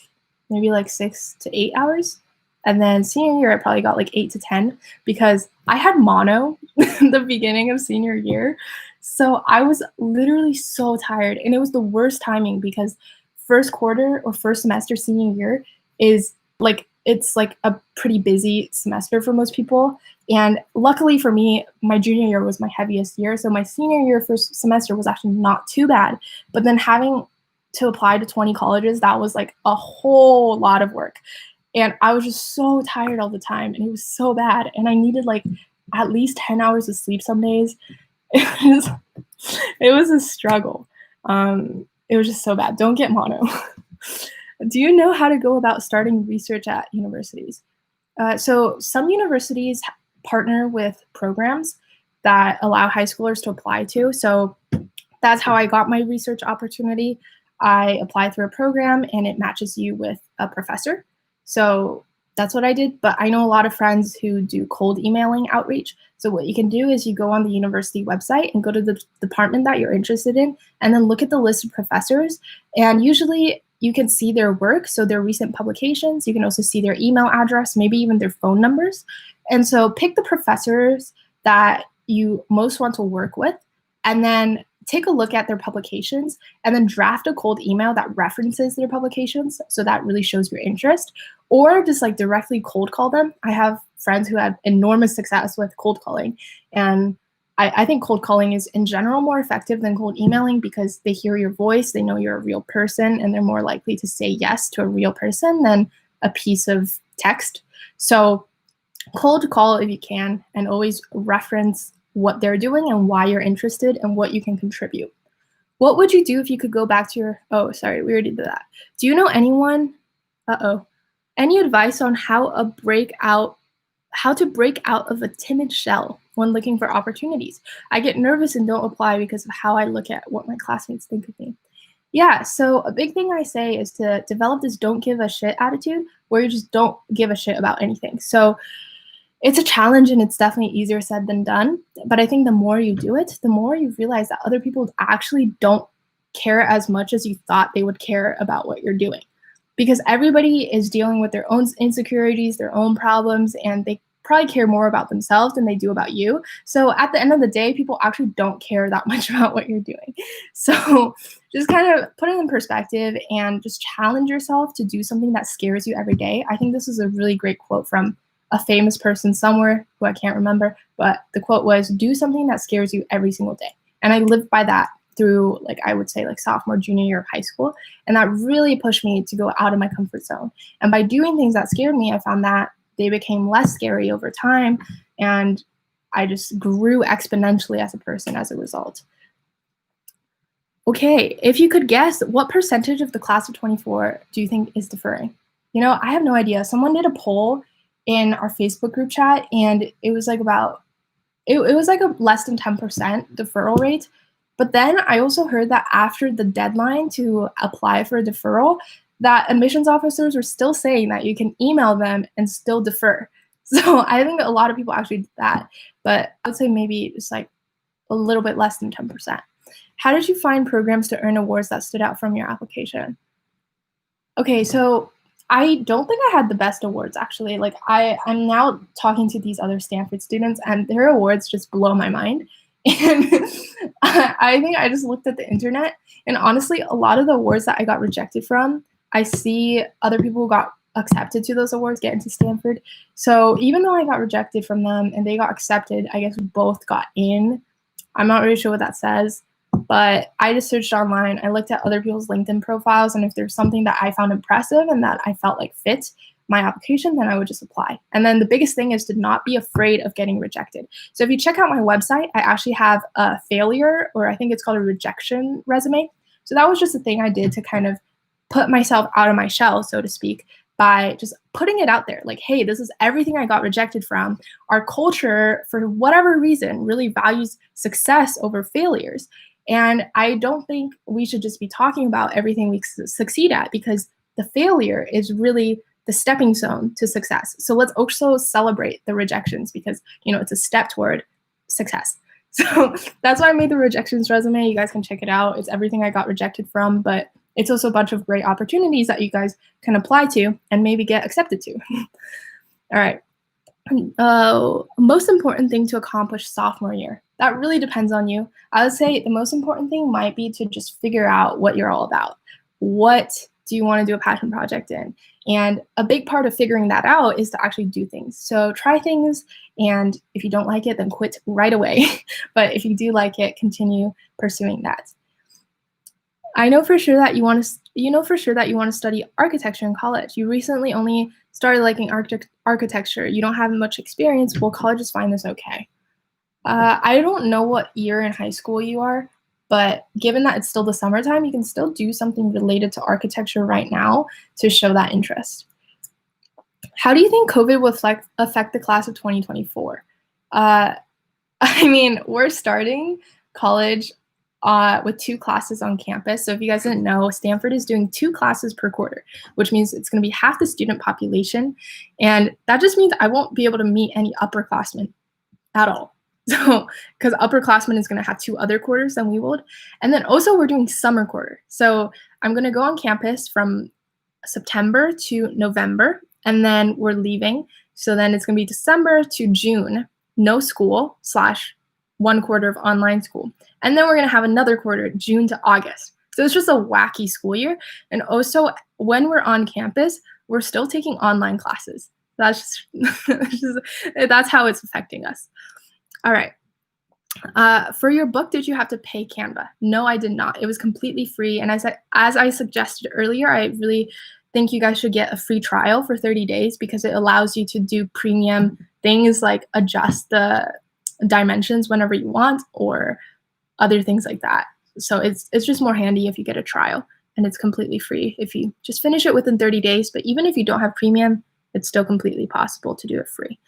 maybe like 6 to 8 hours. And then senior year, I probably got like 8 to 10, because I had mono the beginning of senior year. So I was literally so tired. And it was the worst timing, because first quarter or first semester senior year is like, it's like a pretty busy semester for most people. And luckily for me, my junior year was my heaviest year. So my senior year first semester was actually not too bad. But then having to apply to 20 colleges, that was like a whole lot of work. And I was just so tired all the time, and it was so bad. And I needed like at least 10 hours of sleep some days. It was a struggle. It was just so bad. Don't get mono. Do you know how to go about starting research at universities? So some universities partner with programs that allow high schoolers to apply to. So that's how I got my research opportunity. I applied through a program, and it matches you with a professor. So that's what I did. But I know a lot of friends who do cold emailing outreach. So what you can do is you go on the university website and go to the department that you're interested in, and then look at the list of professors. And usually you can see their work, so their recent publications. You can also see their email address, maybe even their phone numbers. And so pick the professors that you most want to work with, and then take a look at their publications, and then draft a cold email that references their publications, so that really shows your interest. Or just like directly cold call them. I have friends who had enormous success with cold calling, and I think cold calling is in general more effective than cold emailing, because they hear your voice, they know you're a real person, and they're more likely to say yes to a real person than a piece of text. So cold call if you can, and always reference what they're doing and why you're interested and what you can contribute. What would you do if you could go back to your, oh, sorry, we already did that. Do you know anyone, any advice on how to break out of a timid shell when looking for opportunities? I get nervous and don't apply because of how I look at what my classmates think of me. Yeah, so a big thing I say is to develop this don't give a shit attitude, where you just don't give a shit about anything. So it's a challenge, and it's definitely easier said than done. But I think the more you do it, the more you realize that other people actually don't care as much as you thought they would care about what you're doing. Because everybody is dealing with their own insecurities, their own problems, and they probably care more about themselves than they do about you. So at the end of the day, people actually don't care that much about what you're doing. So just kind of put it in perspective and just challenge yourself to do something that scares you every day. I think this is a really great quote from a famous person somewhere who I can't remember, but the quote was, do something that scares you every single day. And I lived by that through, like, I would say like sophomore, junior year of high school. And that really pushed me to go out of my comfort zone. And by doing things that scared me, I found that they became less scary over time. And I just grew exponentially as a person as a result. Okay, if you could guess, what percentage of the class of 24 do you think is deferring? You know, I have no idea. Someone did a poll in our Facebook group chat, and it was like it was like a less than 10% deferral rate. But then I also heard that after the deadline to apply for a deferral, that admissions officers were still saying that you can email them and still defer. So I think a lot of people actually did that, but I would say maybe it's like a little bit less than 10%. How did you find programs to earn awards that stood out from your application? Okay, so I don't think I had the best awards, actually. Like I'm now talking to these other Stanford students, and their awards just blow my mind. And I think I just looked at the internet, and honestly, a lot of the awards that I got rejected from, I see other people who got accepted to those awards, get into Stanford. So even though I got rejected from them and they got accepted, I guess we both got in. I'm not really sure what that says, but I just searched online. I looked at other people's LinkedIn profiles, and if there's something that I found impressive and that I felt like fit my application, then I would just apply. And then the biggest thing is to not be afraid of getting rejected. So if you check out my website, I actually have a failure, or I think it's called a rejection resume. So that was just a thing I did to kind of put myself out of my shell, so to speak, by just putting it out there. Like, hey, this is everything I got rejected from. Our culture, for whatever reason, really values success over failures. And I don't think we should just be talking about everything we succeed at, because the failure is really the stepping stone to success. So let's also celebrate the rejections, because, you know, it's a step toward success. So that's why I made the rejections resume. You guys can check it out. It's everything I got rejected from, but it's also a bunch of great opportunities that you guys can apply to and maybe get accepted to. All right. Most important thing to accomplish sophomore year. That really depends on you. I would say the most important thing might be to just figure out what you're all about. What do you want to do a passion project in? And a big part of figuring that out is to actually do things. So try things, and if you don't like it, then quit right away. But if you do like it, continue pursuing that. I know for sure that you want to study architecture in college. You recently only started liking architecture. You don't have much experience. Well, colleges find this okay. I don't know what year in high school you are, but given that it's still the summertime, you can still do something related to architecture right now to show that interest. How do you think COVID will affect the class of 2024? I mean, we're starting college with 2 classes on campus. So if you guys didn't know, Stanford is doing 2 classes per quarter, which means it's going to be half the student population. And that just means I won't be able to meet any upperclassmen at all. So, because upperclassmen is going to have 2 other quarters than we would. And then also we're doing summer quarter. So I'm going to go on campus from September to November, and then we're leaving. So then it's going to be December to June, no school / 1 quarter of online school. And then we're going to have another quarter, June to August. So it's just a wacky school year. And also, when we're on campus, we're still taking online classes. That's that's how it's affecting us. All right. For your book, did you have to pay Canva? No, I did not. It was completely free. And as I suggested earlier, I really think you guys should get a free trial for 30 days because it allows you to do premium things like adjust the dimensions whenever you want or other things like that. So it's just more handy if you get a trial, and it's completely free if you just finish it within 30 days. But even if you don't have premium, it's still completely possible to do it free.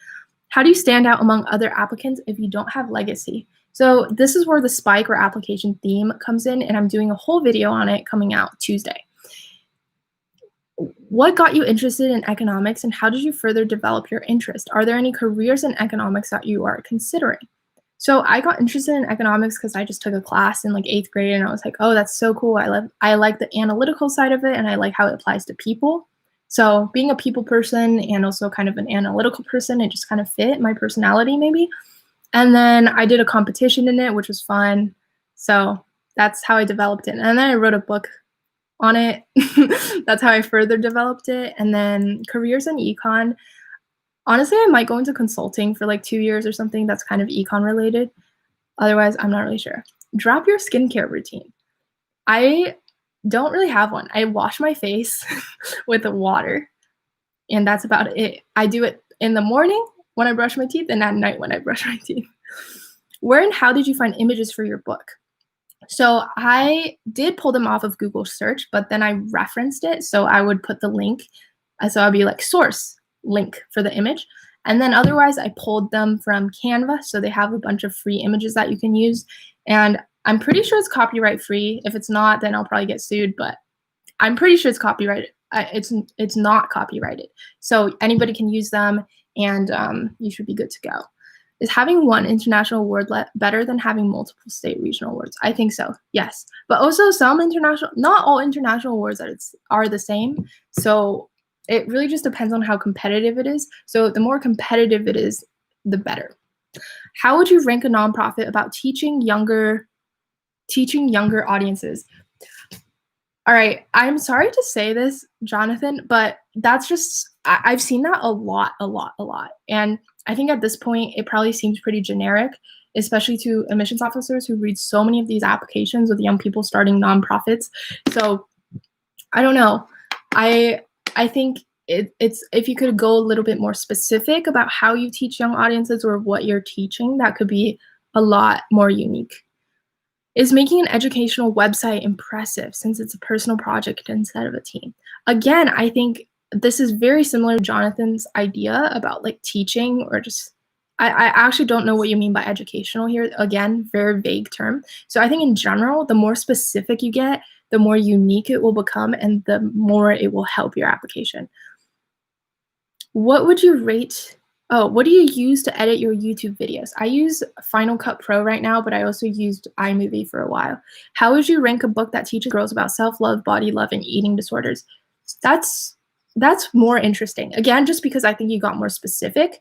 How do you stand out among other applicants if you don't have legacy? So this is where the spike or application theme comes in, and I'm doing a whole video on it coming out Tuesday. What got you interested in economics, and how did you further develop your interest? Are there any careers in economics that you are considering? So I got interested in economics because I just took a class in like 8th grade, and I was like, oh, that's so cool. I like the analytical side of it, and I like how it applies to people. So being a people person and also kind of an analytical person, it just kind of fit my personality maybe. And then I did a competition in it, which was fun. So that's how I developed it. And then I wrote a book on it. That's how I further developed it. And then careers in econ. Honestly, I might go into consulting for like 2 years or something that's kind of econ related. Otherwise, I'm not really sure. Drop your skincare routine. I don't really have one. I wash my face with water, and that's about it. I do it in the morning when I brush my teeth and at night when I brush my teeth. Where and how did you find images for your book? So I did pull them off of Google search, but then I referenced it. So I would put the link. So I'd be like source link for the image. And then otherwise I pulled them from Canva. So they have a bunch of free images that you can use. And I'm pretty sure it's copyright free. If it's not, then I'll probably get sued, but I'm pretty sure it's copyrighted. It's not copyrighted. So anybody can use them, and you should be good to go. Is having one international award better than having multiple state regional awards? I think so, yes. But also not all international awards are the same. So it really just depends on how competitive it is. So the more competitive it is, the better. How would you rank a nonprofit about teaching younger audiences? All right, I'm sorry to say this, Jonathan, but that's just I've seen that a lot, a lot, a lot, and I think at this point, it probably seems pretty generic, especially to admissions officers who read so many of these applications with young people starting nonprofits. So, I don't know. I I think it's if you could go a little bit more specific about how you teach young audiences or what you're teaching, that could be a lot more unique. Is making an educational website impressive since it's a personal project instead of a team? Again, I think this is very similar to Jonathan's idea about like teaching or just I actually don't know what you mean by educational here. Again, very vague term. So I think in general, the more specific you get, the more unique it will become and the more it will help your application. What would you rate what do you use to edit your YouTube videos? I use Final Cut Pro right now, but I also used iMovie for a while. How would you rank a book that teaches girls about self-love, body love, and eating disorders? That's that's more interesting. Again, just because I think you got more specific.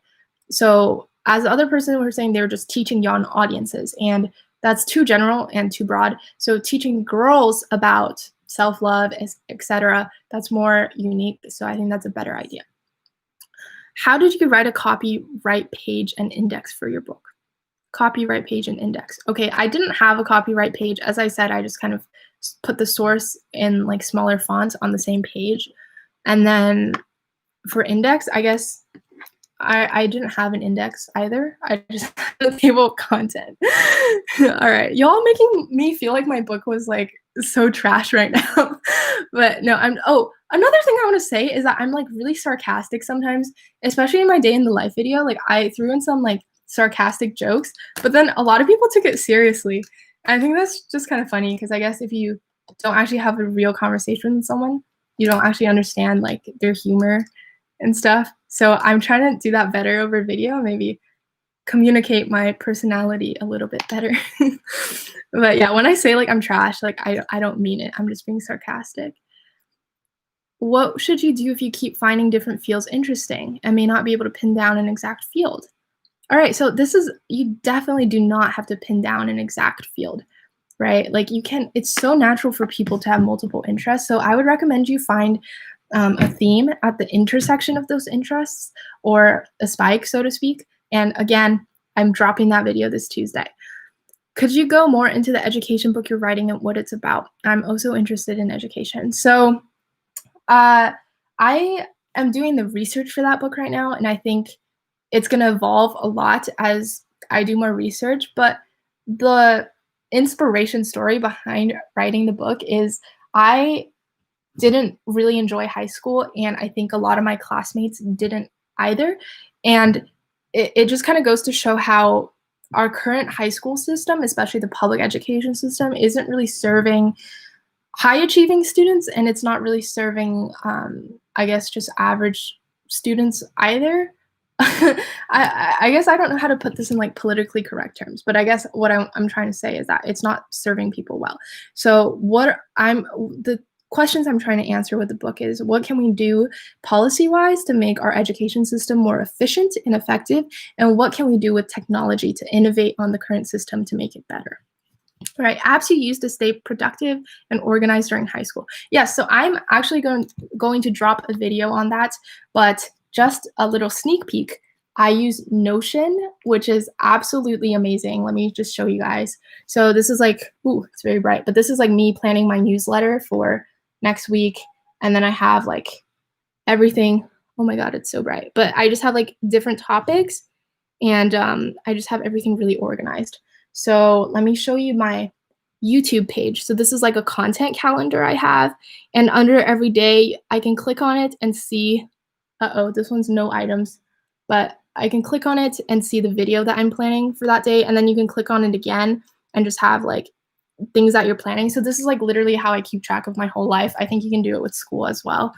So as the other person were saying, they were just teaching young audiences, and that's too general and too broad. So teaching girls about self-love, etc., that's more unique. So I think that's a better idea. How did you write a copyright page and index for your book? Copyright page and index. Okay, I didn't have a copyright page. As I said, I just kind of put the source in like smaller fonts on the same page. And then for index, I guess I didn't have an index either. I just had a table of content. All right, y'all making me feel like my book was like so trash right now. But no, another thing I want to say is that I'm like really sarcastic sometimes, especially in my day in the life video. Like I threw in some like sarcastic jokes, but then a lot of people took it seriously. And I think that's just kind of funny because I guess if you don't actually have a real conversation with someone, you don't actually understand like their humor and stuff. So I'm trying to do that better over video, maybe communicate my personality a little bit better. But yeah, when I say like I'm trash, like I don't mean it. I'm just being sarcastic. What should you do if you keep finding different fields interesting and may not be able to pin down an exact field? All right, so this is you definitely do not have to pin down an exact field, right? Like you can, it's so natural for people to have multiple interests. So I would recommend you find a theme at the intersection of those interests or a spike, so to speak. And again, I'm dropping that video this Tuesday. Could you go more into the education book you're writing and what it's about? I'm also interested in education. So I am doing the research for that book right now, and I think it's going to evolve a lot as I do more research. But the inspiration story behind writing the book is I didn't really enjoy high school, and I think a lot of my classmates didn't either. And it just kind of goes to show how our current high school system, especially the public education system, isn't really serving high achieving students, and it's not really serving, I guess, just average students either. I guess I don't know how to put this in like politically correct terms, but I guess what I'm trying to say is that it's not serving people well. So the questions I'm trying to answer with the book is what can we do policy-wise to make our education system more efficient and effective, and what can we do with technology to innovate on the current system to make it better? All right, apps you use to stay productive and organized during high school. Yes, so I'm actually going to drop a video on that, but just a little sneak peek. I use Notion, which is absolutely amazing. Let me just show you guys. So this is like, ooh, it's very bright, but this is like me planning my newsletter for next week. And then I have like everything. Oh my God, it's so bright. But I just have like different topics, and I just have everything really organized. So let me show you my YouTube page. So this is like a content calendar I have, and under every day I can click on it and see, this one's no items, but I can click on it and see the video that I'm planning for that day. And then you can click on it again and just have like things that you're planning. So this is like literally how I keep track of my whole life. I think you can do it with school as well.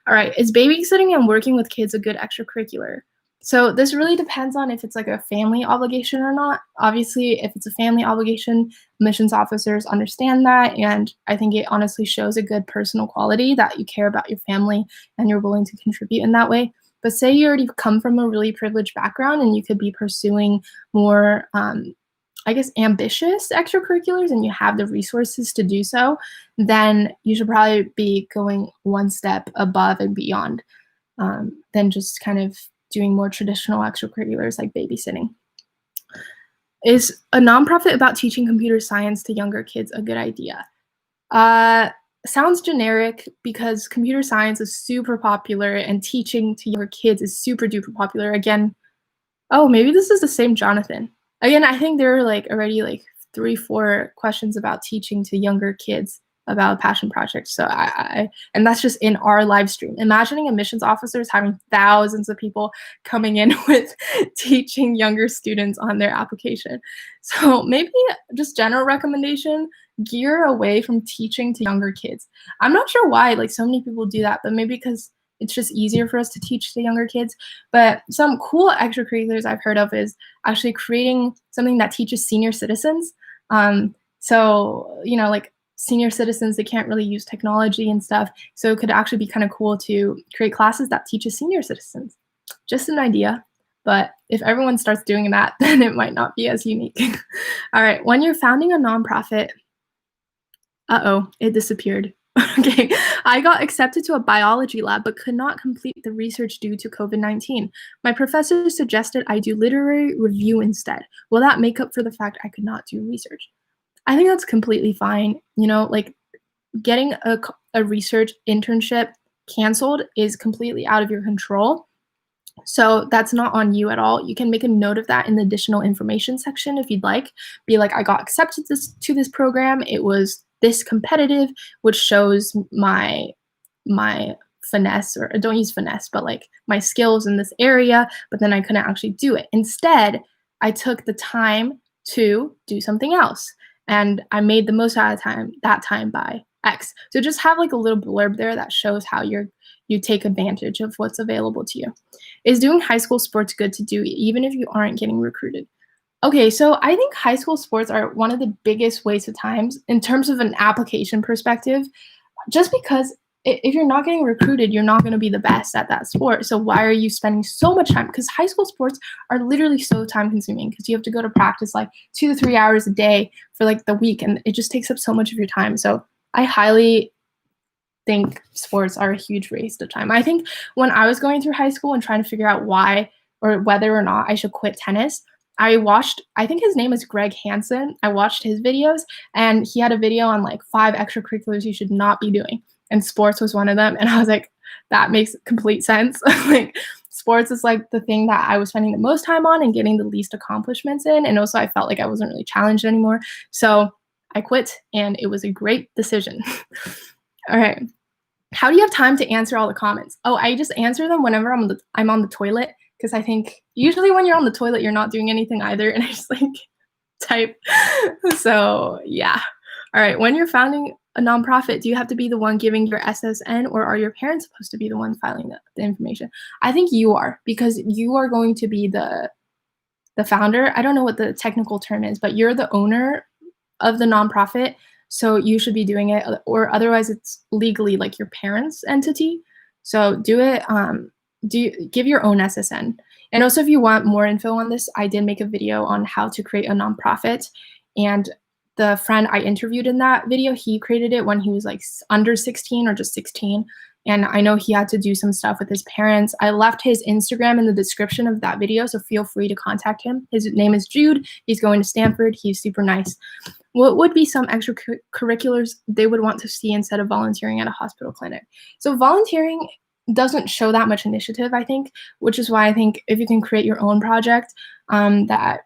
All right, is babysitting and working with kids a good extracurricular? So this really depends on if it's like a family obligation or not. Obviously, if it's a family obligation, admissions officers understand that. And I think it honestly shows a good personal quality that you care about your family and you're willing to contribute in that way. But say you already come from a really privileged background and you could be pursuing more I guess, ambitious extracurriculars and you have the resources to do so, then you should probably be going one step above and beyond than just kind of doing more traditional extracurriculars like babysitting. Is a nonprofit about teaching computer science to younger kids a good idea? Sounds generic because computer science is super popular and teaching to younger kids is super duper popular. Again, oh, maybe this is the same Jonathan. Again, I think there are like already like 3, 4 questions about teaching to younger kids about a passion project. So and that's just in our live stream. Imagining admissions officers having thousands of people coming in with teaching younger students on their application. So maybe just general recommendation, gear away from teaching to younger kids. I'm not sure why like so many people do that, but maybe because it's just easier for us to teach the younger kids. But some cool extracurriculars I've heard of is actually creating something that teaches senior citizens. So, you know, like senior citizens, they can't really use technology and stuff. So it could actually be kind of cool to create classes that teaches senior citizens. Just an idea. But if everyone starts doing that, then it might not be as unique. All right. When you're founding a nonprofit, it disappeared. Okay, I got accepted to a biology lab but could not complete the research due to COVID-19. My professor suggested I do literary review instead. Will that make up for the fact I could not do research? I think that's completely fine. You know, like getting a research internship canceled is completely out of your control. So that's not on you at all. You can make a note of that in the additional information section if you'd like. Be like, I got accepted to this program. It was this competitive, which shows my finesse, or don't use finesse, but like my skills in this area, but then I couldn't actually do it. Instead, I took the time to do something else and I made the most out of that time by X. So just have like a little blurb there that shows how you take advantage of what's available to you. Is doing high school sports good to do even if you aren't getting recruited? Okay, so I think high school sports are one of the biggest waste of times in terms of an application perspective, just because if you're not getting recruited, you're not going to be the best at that sport. So why are you spending so much time? Because high school sports are literally so time consuming because you have to go to practice like 2 to 3 hours a day for like the week, and it just takes up so much of your time. So I highly think sports are a huge waste of time. I think when I was going through high school and trying to figure out why or whether or not I should quit tennis, I think his name is Greg Hansen. I watched his videos and he had a video on like 5 extracurriculars you should not be doing. And sports was one of them. And I was like, that makes complete sense. Like sports is like the thing that I was spending the most time on and getting the least accomplishments in. And also I felt like I wasn't really challenged anymore. So I quit and it was a great decision. All right. How do you have time to answer all the comments? Oh, I just answer them whenever I'm on the toilet. Because I think usually when you're on the toilet, you're not doing anything either. And I just like type. So yeah. All right. When you're founding a nonprofit, do you have to be the one giving your SSN or are your parents supposed to be the one filing the information? I think you are, because you are going to be the founder. I don't know what the technical term is, but you're the owner of the nonprofit. So you should be doing it, or otherwise it's legally like your parents' entity. So do it. Give your own SSN. And also if you want more info on this, I did make a video on how to create a nonprofit. And the friend I interviewed in that video, he created it when he was like under 16 or just 16. And I know he had to do some stuff with his parents. I left his Instagram in the description of that video, so feel free to contact him. His name is Jude. He's going to Stanford. He's super nice. What would be some extracurriculars they would want to see instead of volunteering at a hospital clinic? So volunteering doesn't show that much initiative, I think, which is why I think if you can create your own project that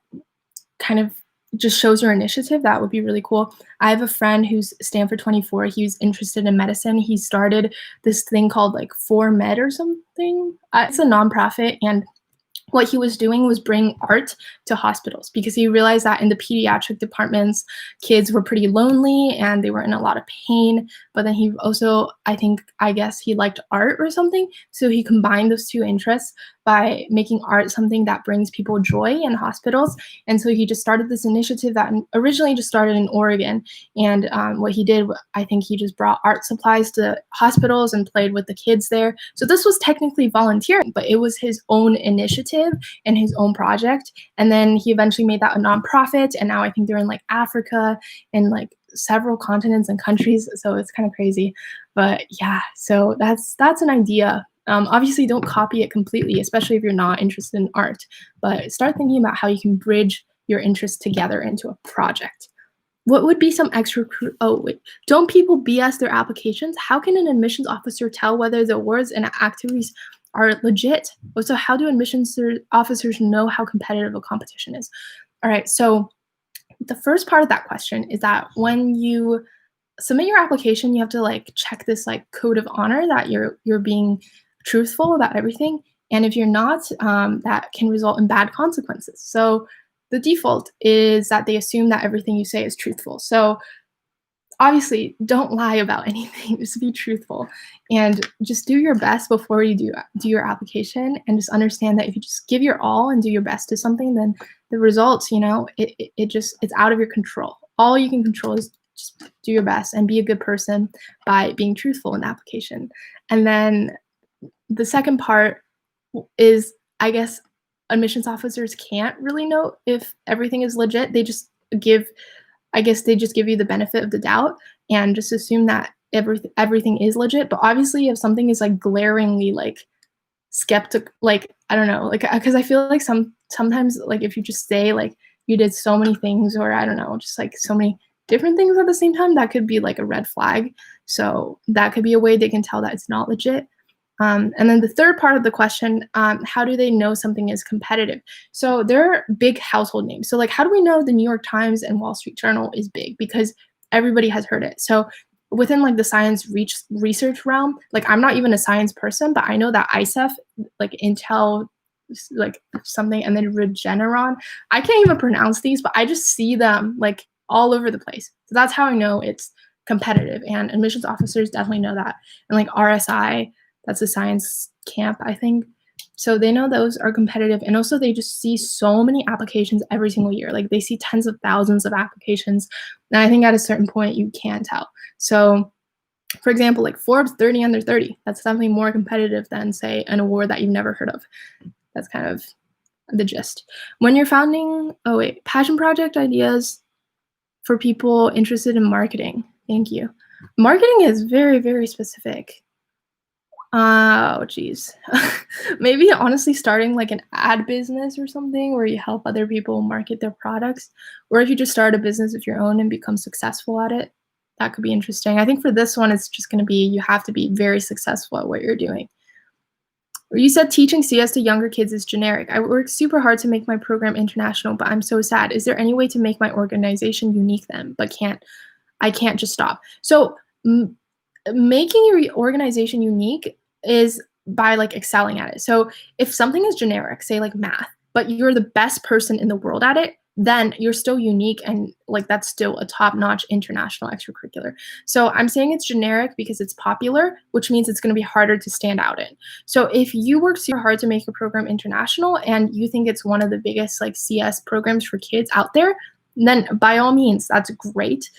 kind of just shows your initiative, that would be really cool. I have a friend who's Stanford 24. He's interested in medicine. He started this thing called like 4Med or something. It's a nonprofit, and what he was doing was bring art to hospitals because he realized that in the pediatric departments, kids were pretty lonely and they were in a lot of pain. But then he also, I guess he liked art or something. So he combined those two interests by making art something that brings people joy in hospitals. And so he just started this initiative that originally just started in Oregon. And what he did, I think he just brought art supplies to hospitals and played with the kids there. So this was technically volunteering, but it was his own initiative. initiative in his own project. And then he eventually made that a nonprofit. And now I think they're in like Africa and like several continents and countries. So it's kind of crazy. But yeah, so that's an idea. Obviously, don't copy it completely, especially if you're not interested in art. But start thinking about how you can bridge your interests together into a project. What would be some extra? Oh, wait. Don't people BS their applications? How can an admissions officer tell whether the awards and activities are legit? So how do admissions officers know how competitive a competition is? All right, so the first part of that question is that when you submit your application, you have to like check this like code of honor that you're being truthful about everything. And if you're not, that can result in bad consequences. So the default is that they assume that everything you say is truthful. So obviously, don't lie about anything. Just be truthful, and just do your best before you do your application. And just understand that if you just give your all and do your best to something, then the results, it's out of your control. All you can control is just do your best and be a good person by being truthful in the application. And then the second part is, I guess, admissions officers can't really know if everything is legit. They just give you the benefit of the doubt and just assume that everything is legit. But obviously, if something is like glaringly like skeptic, like I don't know, like because I feel like sometimes like if you just say like you did so many things, or I don't know, just like so many different things at the same time, that could be like a red flag. So that could be a way they can tell that it's not legit. And then the third part of the question, how do they know something is competitive? So there are big household names. So like, how do we know the New York Times and Wall Street Journal is big? Because everybody has heard it. So within like the science research realm, like I'm not even a science person, but I know that ISEF, like Intel, like something, and then Regeneron. I can't even pronounce these, but I just see them like all over the place. So that's how I know it's competitive. And admissions officers definitely know that. And like RSI, that's a science camp, I think. So they know those are competitive. And also they just see so many applications every single year. Like they see tens of thousands of applications. And I think at a certain point you can tell. So for example, like Forbes 30 under 30, that's definitely more competitive than say an award that you've never heard of. That's kind of the gist. When you're founding, passion project ideas for people interested in marketing. Thank you. Marketing is very, very specific. Oh, geez. Maybe honestly starting like an ad business or something where you help other people market their products. Or if you just start a business of your own and become successful at it, that could be interesting. I think for this one, it's just going to be, you have to be very successful at what you're doing. You said teaching CS to younger kids is generic. I work super hard to make my program international, but I'm so sad. Is there any way to make my organization unique then? But I can't just stop. So making your organization unique is by like excelling at it. So if something is generic, say like math, but you're the best person in the world at it, then you're still unique, and like that's still a top-notch international extracurricular. So I'm saying it's generic because it's popular, which means it's going to be harder to stand out in. So if you work super hard to make your program international and you think it's one of the biggest like CS programs for kids out there, then by all means, that's great.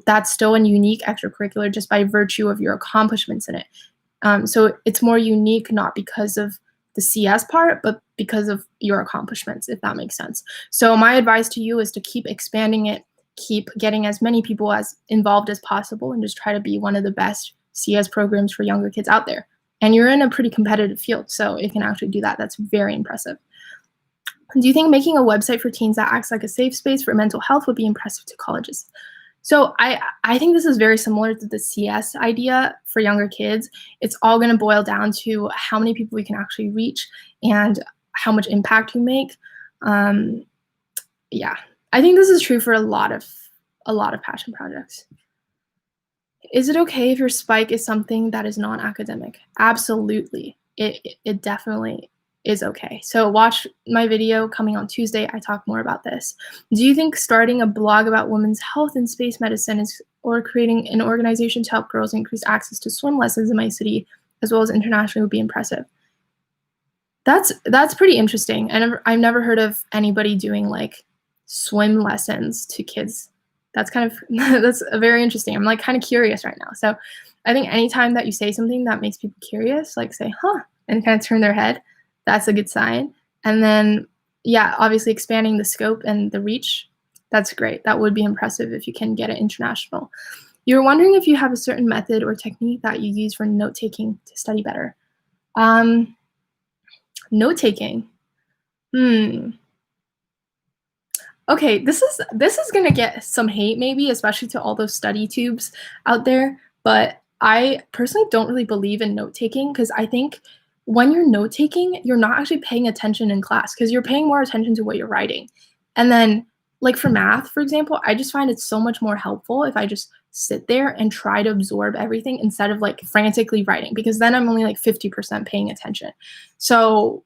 That's still a unique extracurricular just by virtue of your accomplishments in it. So it's more unique, not because of the CS part, but because of your accomplishments, if that makes sense. So my advice to you is to keep expanding it, keep getting as many people as involved as possible, and just try to be one of the best CS programs for younger kids out there. And you're in a pretty competitive field, so it can actually do that. That's very impressive. Do you think making a website for teens that acts like a safe space for mental health would be impressive to colleges? So I think this is very similar to the CS idea for younger kids. It's all going to boil down to how many people we can actually reach and how much impact you make. Yeah, I think this is true for a lot of passion projects. Is it okay if your spike is something that is non-academic? Absolutely. It definitely is okay. So watch my video coming on Tuesday. I talk more about this. Do you think starting a blog about women's health and space medicine or creating an organization to help girls increase access to swim lessons in my city as well as internationally would be impressive? That's pretty interesting. And I've never heard of anybody doing like swim lessons to kids. That's very interesting. I'm like kind of curious right now. So I think anytime that you say something that makes people curious, like say, huh, and kind of turn their head, that's a good sign. And then, yeah, obviously expanding the scope and the reach. That's great. That would be impressive if you can get it international. You're wondering if you have a certain method or technique that you use for note taking to study better. Um, Note taking. Okay, this is gonna get some hate maybe, especially to all those study tubes out there. But I personally don't really believe in note taking because I think when you're note taking, you're not actually paying attention in class because you're paying more attention to what you're writing. And then, like for math, for example, I just find it so much more helpful if I just sit there and try to absorb everything instead of like frantically writing because then I'm only like 50% paying attention. So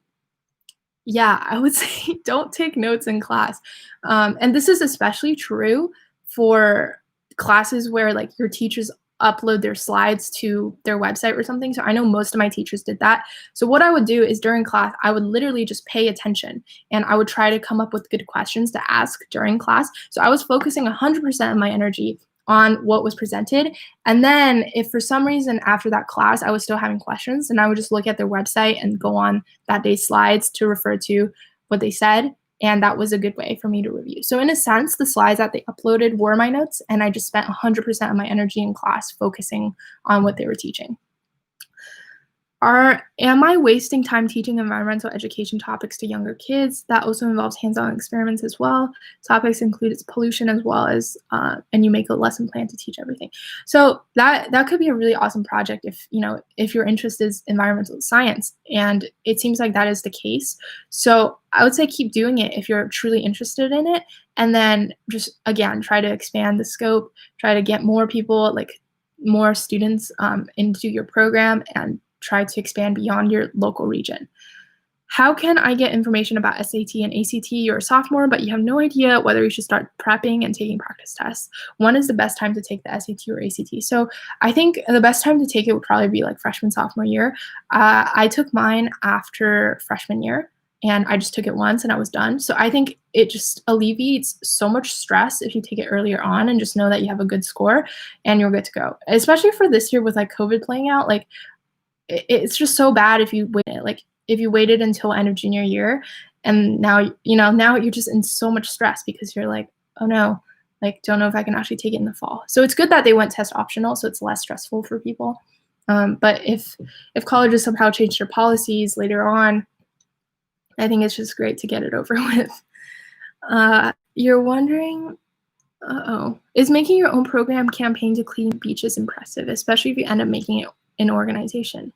yeah, I would say don't take notes in class. And this is especially true for classes where like your teachers upload their slides to their website or something. So I know most of my teachers did that. So what I would do is during class, I would literally just pay attention and I would try to come up with good questions to ask during class. So I was focusing 100% of my energy on what was presented. And then if for some reason after that class I was still having questions, then I would just look at their website and go on that day's slides to refer to what they said. And that was a good way for me to review. So in a sense, the slides that they uploaded were my notes, and I just spent 100% of my energy in class focusing on what they were teaching. Am I wasting time teaching environmental education topics to younger kids? That also involves hands-on experiments as well. Topics include its pollution as well as, and you make a lesson plan to teach everything. So that could be a really awesome project if your interest is environmental science, and it seems like that is the case. So I would say keep doing it if you're truly interested in it, and then just again try to expand the scope, try to get more people, like more students into your program, and try to expand beyond your local region. How can I get information about SAT and ACT? You're a sophomore, but you have no idea whether you should start prepping and taking practice tests. When is the best time to take the SAT or ACT? So I think the best time to take it would probably be like freshman, sophomore year. I took mine after freshman year, and I just took it once and I was done. So I think it just alleviates so much stress if you take it earlier on and just know that you have a good score and you're good to go. Especially for this year with like COVID playing out, like it's just so bad if you wait, like if you waited until end of junior year and now you're just in so much stress because you're like, oh no, like don't know if I can actually take it in the fall. So it's good that they went test optional, so it's less stressful for people. But if colleges somehow change their policies later on, I think it's just great to get it over with. You're wondering, is making your own program campaign to clean beaches impressive, especially if you end up making it an organization?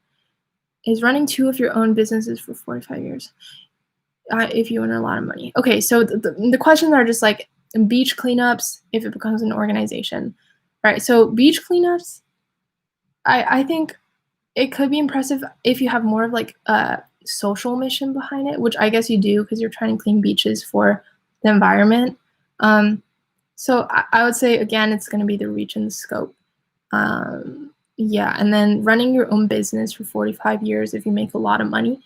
Is running 2 of your own businesses for 45 years if you earn a lot of money? Okay, so the questions are just like beach cleanups if it becomes an organization, right? So beach cleanups, I think it could be impressive if you have more of like a social mission behind it, which I guess you do because you're trying to clean beaches for the environment. So I would say, again, it's going to be the reach and the scope. Yeah, and then running your own business for 45 years if you make a lot of money,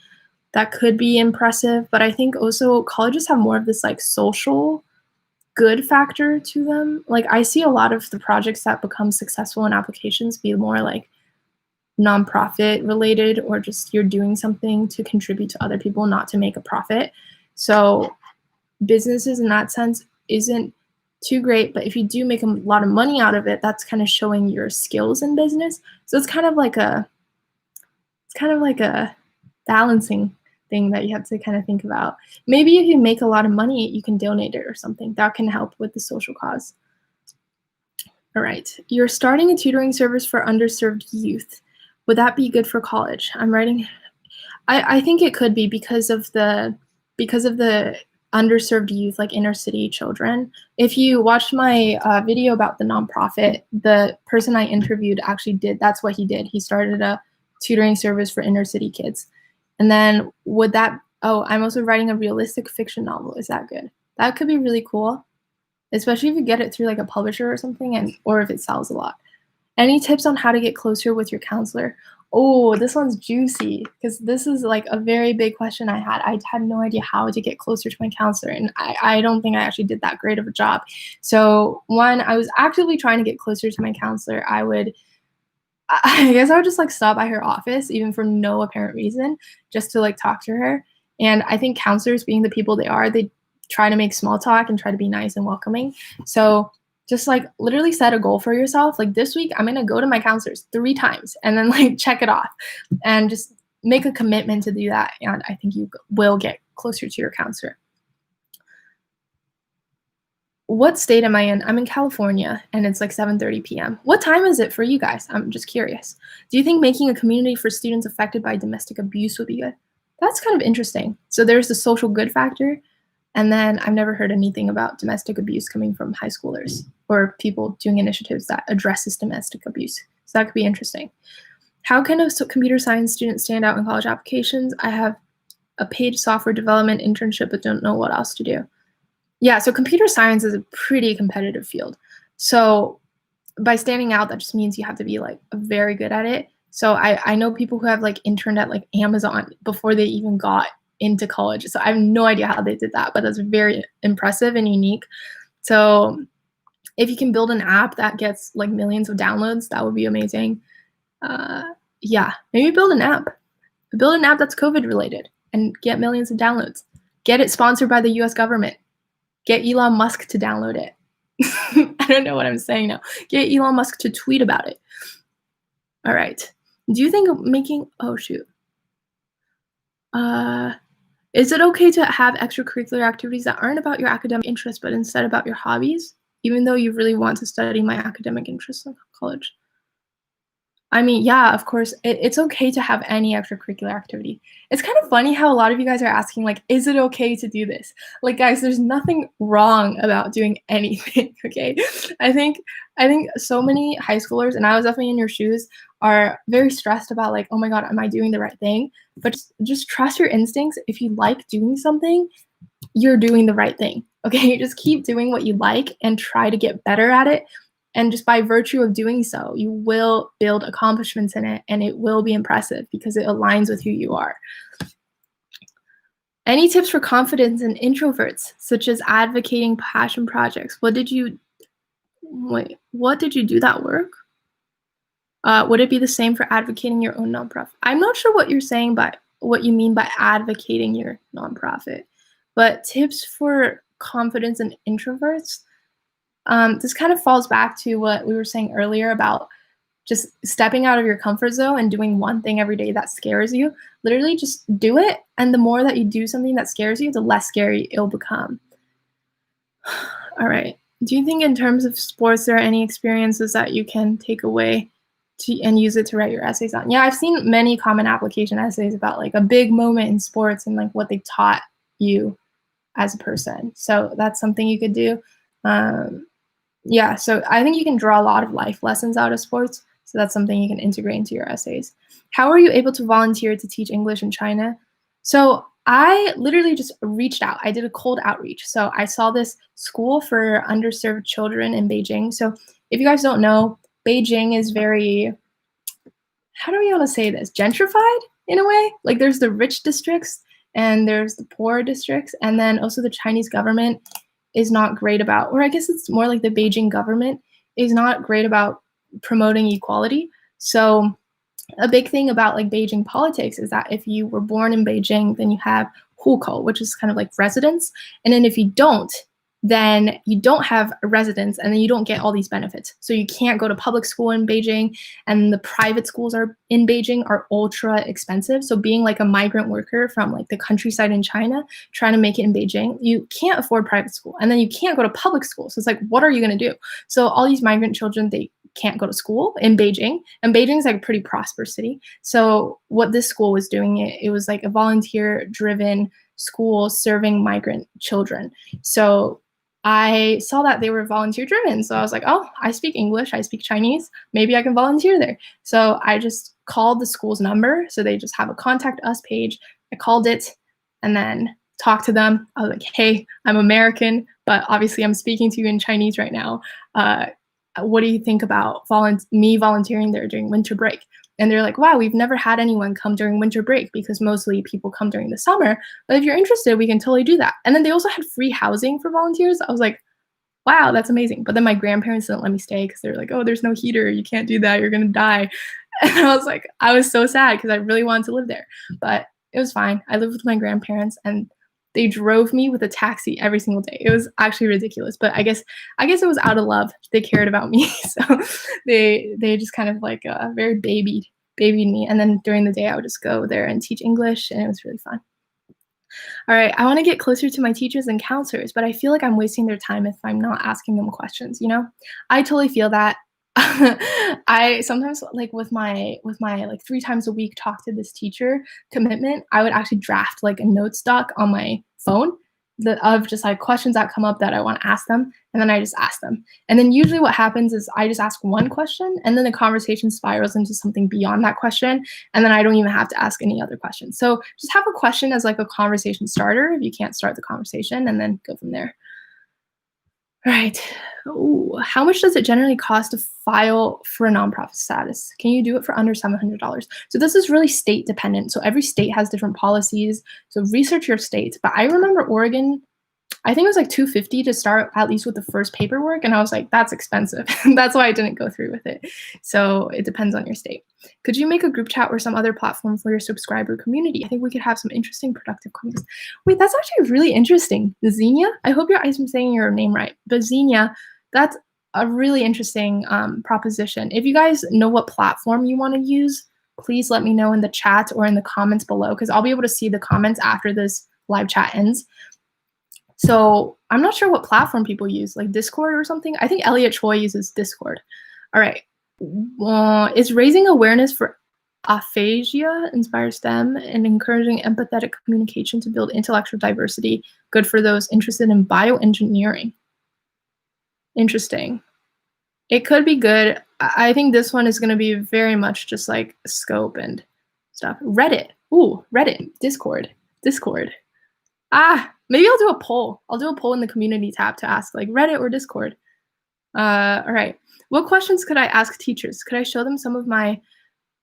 that could be impressive. But I think also colleges have more of this like social good factor to them. Like I see a lot of the projects that become successful in applications be more like nonprofit related, or just you're doing something to contribute to other people, not to make a profit. So businesses in that sense isn't too great, but if you do make a lot of money out of it, that's kind of showing your skills in business. So it's kind of like a balancing thing that you have to kind of think about. Maybe if you make a lot of money, you can donate it or something. That can help with the social cause. All right, you're starting a tutoring service for underserved youth. Would that be good for college? I think it could be because of the underserved youth, like inner city children. If you watched my video about the nonprofit, the person I interviewed actually that's what he did. He started a tutoring service for inner city kids. And then I'm also writing a realistic fiction novel. Is that good? That could be really cool, especially if you get it through like a publisher or something, or if it sells a lot. Any tips on how to get closer with your counselor? Oh, this one's juicy because this is like a very big question I had. I had no idea how to get closer to my counselor, and I don't think I actually did that great of a job. So one, I was actively trying to get closer to my counselor. I guess I would just like stop by her office, even for no apparent reason, just to like talk to her. And I think counselors, being the people they are, they try to make small talk and try to be nice and welcoming. So just like literally set a goal for yourself. Like this week, I'm going to go to my counselors 3 times and then like check it off and just make a commitment to do that. And I think you will get closer to your counselor. What state am I in? I'm in California and it's like 7:30 p.m. What time is it for you guys? I'm just curious. Do you think making a community for students affected by domestic abuse would be good? That's kind of interesting. So there's the social good factor. And then I've never heard anything about domestic abuse coming from high schoolers or people doing initiatives that addresses domestic abuse. So that could be interesting. How can a computer science student stand out in college applications? I have a paid software development internship, but don't know what else to do. Yeah, so computer science is a pretty competitive field. So by standing out, that just means you have to be like very good at it. So I know people who have like interned at like Amazon before they even got into college. So I have no idea how they did that, but that's very impressive and unique. So if you can build an app that gets like millions of downloads, that would be amazing. Yeah, maybe build an app. Build an app that's COVID related and get millions of downloads. Get it sponsored by the US government. Get Elon Musk to download it. I don't know what I'm saying now. Get Elon Musk to tweet about it. All right. Do you think making, oh shoot. Is it okay to have extracurricular activities that aren't about your academic interests, but instead about your hobbies, even though you really want to study my academic interests in college? I mean, yeah, of course, it's okay to have any extracurricular activity. It's kind of funny how a lot of you guys are asking, like, is it okay to do this? Like, guys, there's nothing wrong about doing anything, okay? I think so many high schoolers, and I was definitely in your shoes, are very stressed about like, oh my God, am I doing the right thing? But just trust your instincts. If you like doing something, you're doing the right thing, okay? Just keep doing what you like and try to get better at it. And just by virtue of doing so, you will build accomplishments in it and it will be impressive because it aligns with who you are. Any tips for confidence in introverts, such as advocating passion projects? What did you do that work? Would it be the same for advocating your own nonprofit? I'm not sure what you're saying by what you mean by advocating your nonprofit, but tips for confidence in introverts. This kind of falls back to what we were saying earlier about just stepping out of your comfort zone and doing one thing every day that scares you. Literally just do it. And the more that you do something that scares you, the less scary it'll become. All right. Do you think in terms of sports, there are any experiences that you can take away and use it to write your essays on? Yeah, I've seen many common application essays about like a big moment in sports and like what they taught you as a person. So that's something you could do. Yeah, so I think you can draw a lot of life lessons out of sports. So that's something you can integrate into your essays. How are you able to volunteer to teach English in China? So I literally just reached out. I did a cold outreach. So I saw this school for underserved children in Beijing. So if you guys don't know, Beijing is very, how do we want to say this? Gentrified in a way. Like there's the rich districts and there's the poor districts. And then also the Chinese government is not great about, or I guess it's more like the Beijing government is not great about promoting equality. So a big thing about like Beijing politics is that if you were born in Beijing, then you have hukou, which is kind of like residence. And then if you don't, then you don't have a residence and then you don't get all these benefits. So you can't go to public school in Beijing and the private schools are in Beijing are ultra expensive. So being like a migrant worker from like the countryside in China, trying to make it in Beijing, you can't afford private school and then you can't go to public school. So it's like, what are you going to do? So all these migrant children, they can't go to school in Beijing, and Beijing is like a pretty prosperous city. So what this school was doing, it was like a volunteer driven school serving migrant children. So I saw that they were volunteer driven. So I was like, oh, I speak English, I speak Chinese, maybe I can volunteer there. So I just called the school's number. So they just have a contact us page. I called it and then talked to them. I was like, hey, I'm American, but obviously I'm speaking to you in Chinese right now. What do you think about me volunteering there during winter break? And they're like, wow, we've never had anyone come during winter break because mostly people come during the summer. But if you're interested, we can totally do that. And then they also had free housing for volunteers. I was like, wow, that's amazing. But then my grandparents didn't let me stay because they're like, oh, there's no heater. You can't do that. You're going to die. And I was like, I was so sad because I really wanted to live there. But It was fine. I lived with my grandparents, and they drove me with a taxi every single day. It was actually ridiculous, but I guess it was out of love. They cared about me, so they just kind of like very babied me. And then during the day, I would just go there and teach English, and it was really fun. All right, I want to get closer to my teachers and counselors, but I feel like I'm wasting their time if I'm not asking them questions, you know? I totally feel that. I sometimes like with my like 3 times a week talk to this teacher commitment, I would actually draft like a notes doc on my phone of just like questions that come up that I want to ask them, and then I just ask them. And then usually what happens is I just ask one question, and then the conversation spirals into something beyond that question, and then I don't even have to ask any other questions. So just have a question as like a conversation starter if you can't start the conversation, and then go from there. All right. Ooh, how much does it generally cost to file for a nonprofit status? Can you do it for under $700? So this is really state dependent. So every state has different policies. So research your state. But I remember Oregon, I think it was like $250 to start at least with the first paperwork, and I was like, that's expensive. That's why I didn't go through with it. So it depends on your state. Could you make a group chat or some other platform for your subscriber community? I think we could have some interesting, productive conversations. Wait, that's actually really interesting. Xenia? I hope I'm saying your name right. But Xenia, that's a really interesting proposition. If you guys know what platform you want to use, please let me know in the chat or in the comments below, because I'll be able to see the comments after this live chat ends. So I'm not sure what platform people use, like Discord or something. I think Elliot Choi uses Discord. All right. Is raising awareness for aphasia, inspire STEM, and encouraging empathetic communication to build intellectual diversity good for those interested in bioengineering? Interesting. It could be good. I think this one is going to be very much just like scope and stuff. Reddit. Ooh, Reddit. Discord. Maybe I'll do a poll. I'll do a poll in the community tab to ask like Reddit or Discord. All right. What questions could I ask teachers? Could I show them some of my,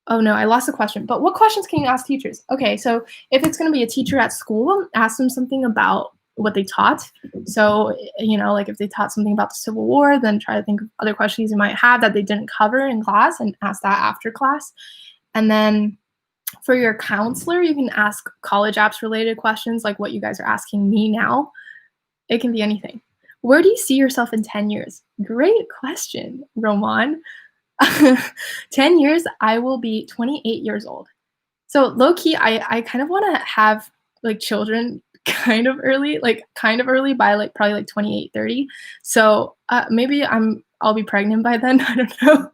oh no, I lost the question. But what questions can you ask teachers? Okay, so if it's going to be a teacher at school, ask them something about what they taught. So, you know, like if they taught something about the Civil War, then try to think of other questions you might have that they didn't cover in class and ask that after class. And then for your counselor, you can ask college apps related questions like what you guys are asking me now. It can be anything. Where do you see yourself in 10 years? Great question, Roman. 10 years, I will be 28 years old. So low key, I kind of want to have like children kind of early by like probably like 28, 30. So maybe I'll be pregnant by then. I don't know.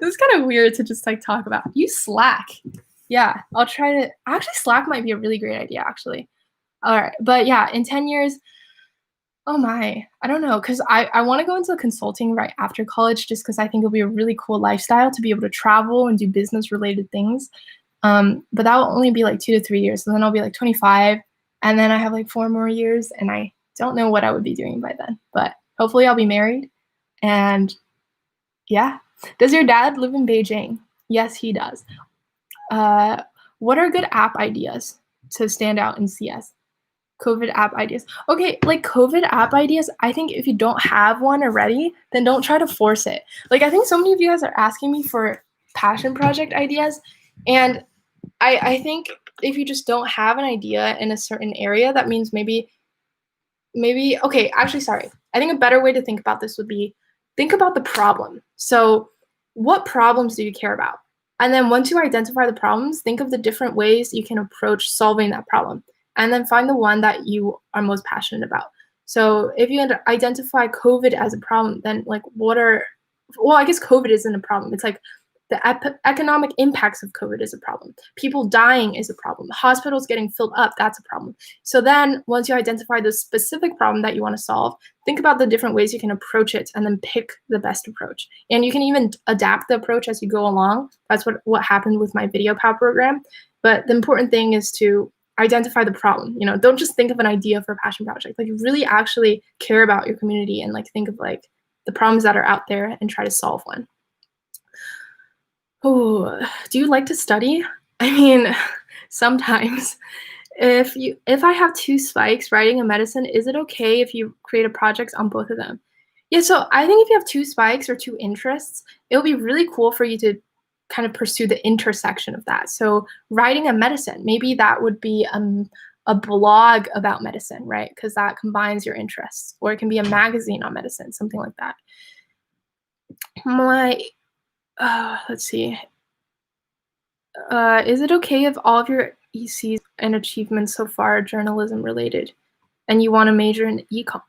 This is kind of weird to just like talk about. Use Slack. Yeah, I'll try to. Actually, Slack might be a really great idea, actually. All right. But yeah, in 10 years, oh my, I don't know. Because I want to go into consulting right after college just because I think it'll be a really cool lifestyle to be able to travel and do business related things. But that will only be like 2 to 3 years. So then I'll be like 25. And then I have like 4 more years. And I don't know what I would be doing by then. But hopefully I'll be married. And yeah. Does your dad live in Beijing? Yes, he does. What are good app ideas to stand out in CS? COVID app ideas. Okay, like COVID app ideas, I think if you don't have one already, then don't try to force it. Like I think so many of you guys are asking me for passion project ideas, and I think if you just don't have an idea in a certain area, that means maybe okay, actually sorry. I think a better way to think about this would be think about the problem. So what problems do you care about? And then once you identify the problems, think of the different ways you can approach solving that problem. And then find the one that you are most passionate about. So if you identify COVID as a problem, then like I guess COVID isn't a problem. It's like the economic impacts of COVID is a problem. People dying is a problem. Hospitals getting filled up, that's a problem. So then once you identify the specific problem that you want to solve, think about the different ways you can approach it and then pick the best approach. And you can even adapt the approach as you go along. That's what happened with my Video Pow program. But the important thing is to identify the problem. You know, don't just think of an idea for a passion project. Like really actually care about your community and like think of like the problems that are out there and try to solve one. Oh, do you like to study? I mean, sometimes. If I have 2 spikes, writing and medicine, is it okay if you create a project on both of them? Yeah, so I think if you have 2 spikes or 2 interests, it'll be really cool for you to kind of pursue the intersection of that. So writing a medicine, maybe that would be a blog about medicine, right? Because that combines your interests. Or it can be a magazine on medicine, something like that. Let's see. Is it okay if all of your ECs and achievements so far are journalism related and you want to major in econ?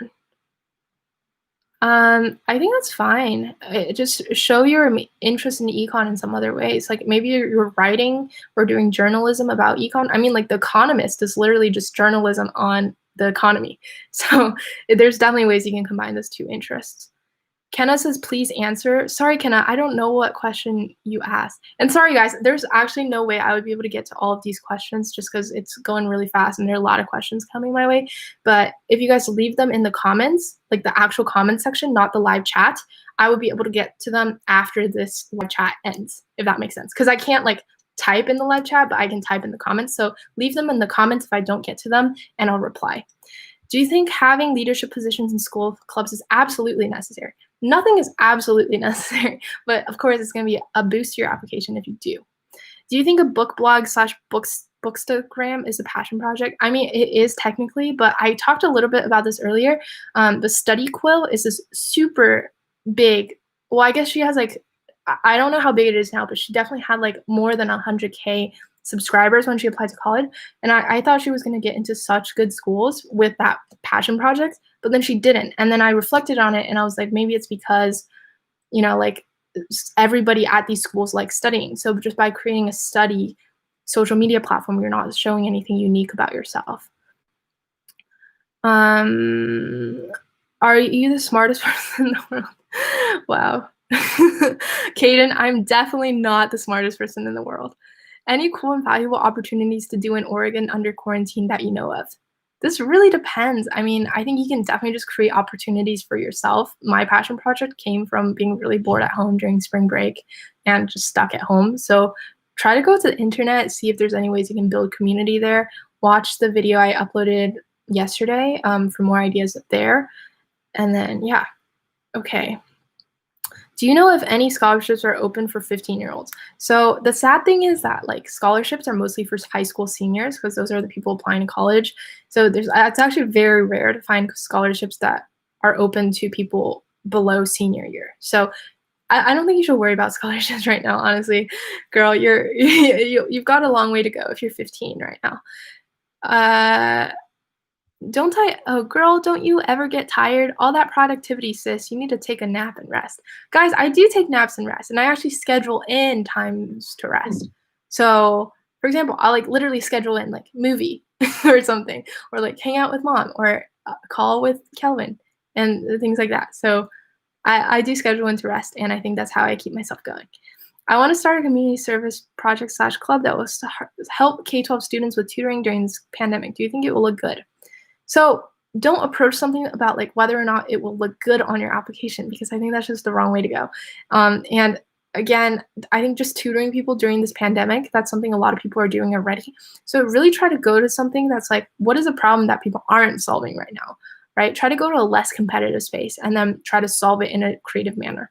I think that's fine. Just show your interest in econ in some other ways. Like maybe you're writing or doing journalism about econ. I mean, like The Economist is literally just journalism on the economy. So there's definitely ways you can combine those two interests. Kenna says, please answer. Sorry, Kenna, I don't know what question you asked. And sorry, guys, there's actually no way I would be able to get to all of these questions just because it's going really fast and there are a lot of questions coming my way. But if you guys leave them in the comments, like the actual comment section, not the live chat, I would be able to get to them after this live chat ends, if that makes sense. Because I can't like type in the live chat, but I can type in the comments. So leave them in the comments if I don't get to them and I'll reply. Do you think having leadership positions in school clubs is absolutely necessary? Nothing is absolutely necessary, but of course it's going to be a boost to your application if you do. Do you think a book blog / bookstagram is a passion project? I mean, it is technically, but I talked a little bit about this earlier. The study quill is this super big, well, I guess she has like, I don't know how big it is now, but she definitely had like more than 100K subscribers when she applied to college. And I thought she was going to get into such good schools with that passion project, but then she didn't. And then I reflected on it and I was like, maybe it's because, you know, like everybody at these schools likes studying. So just by creating a study social media platform, you're not showing anything unique about yourself. Are you the smartest person in the world? Wow. Kaden, I'm definitely not the smartest person in the world. Any cool and valuable opportunities to do in Oregon under quarantine that you know of? This really depends. I mean, I think you can definitely just create opportunities for yourself. My passion project came from being really bored at home during spring break and just stuck at home. So try to go to the internet, see if there's any ways you can build community there. Watch the video I uploaded yesterday for more ideas there. And then, yeah, okay. Do you know if any scholarships are open for 15-year-olds? So the sad thing is that like scholarships are mostly for high school seniors because those are the people applying to college. So it's actually very rare to find scholarships that are open to people below senior year. So I don't think you should worry about scholarships right now, honestly. Girl, you've got a long way to go if you're 15 right now. Don't you ever get tired? All that productivity, sis. You need to take a nap and rest. Guys, I do take naps and rest, and I actually schedule in times to rest. So, for example, I'll like literally schedule in like movie or something, or like hang out with mom, or call with Kelvin, and things like that. So, I do schedule in to rest, and I think that's how I keep myself going. I want to start a community service project / club that will help K-12 students with tutoring during this pandemic. Do you think it will look good? So don't approach something about like whether or not it will look good on your application, because I think that's just the wrong way to go. And again, I think just tutoring people during this pandemic, that's something a lot of people are doing already. So really try to go to something that's like, what is a problem that people aren't solving right now, right? Try to go to a less competitive space and then try to solve it in a creative manner.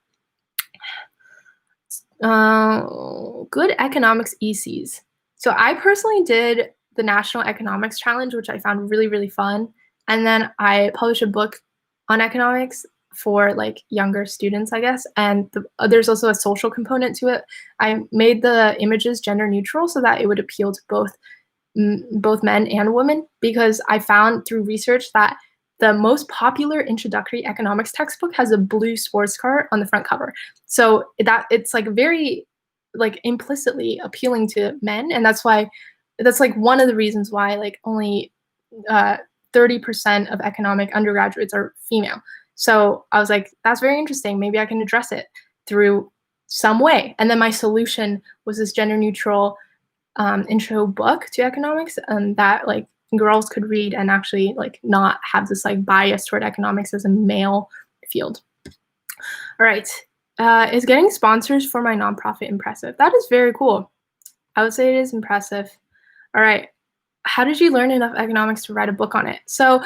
Good economics ECs. So I personally did the National Economics Challenge, which I found really, really fun. And then I published a book on economics for like younger students, I guess. And there's also a social component to it. I made the images gender neutral so that it would appeal to both men and women, because I found through research that the most popular introductory economics textbook has a blue sports car on the front cover. So that it's like very like implicitly appealing to men. And that's like one of the reasons why like only 30% of economic undergraduates are female. So I was like, that's very interesting. Maybe I can address it through some way. And then my solution was this gender neutral intro book to economics, that like girls could read and actually like not have this like bias toward economics as a male field. All right. Is getting sponsors for my nonprofit impressive? That is very cool. I would say it is impressive. All right. How did you learn enough economics to write a book on it? So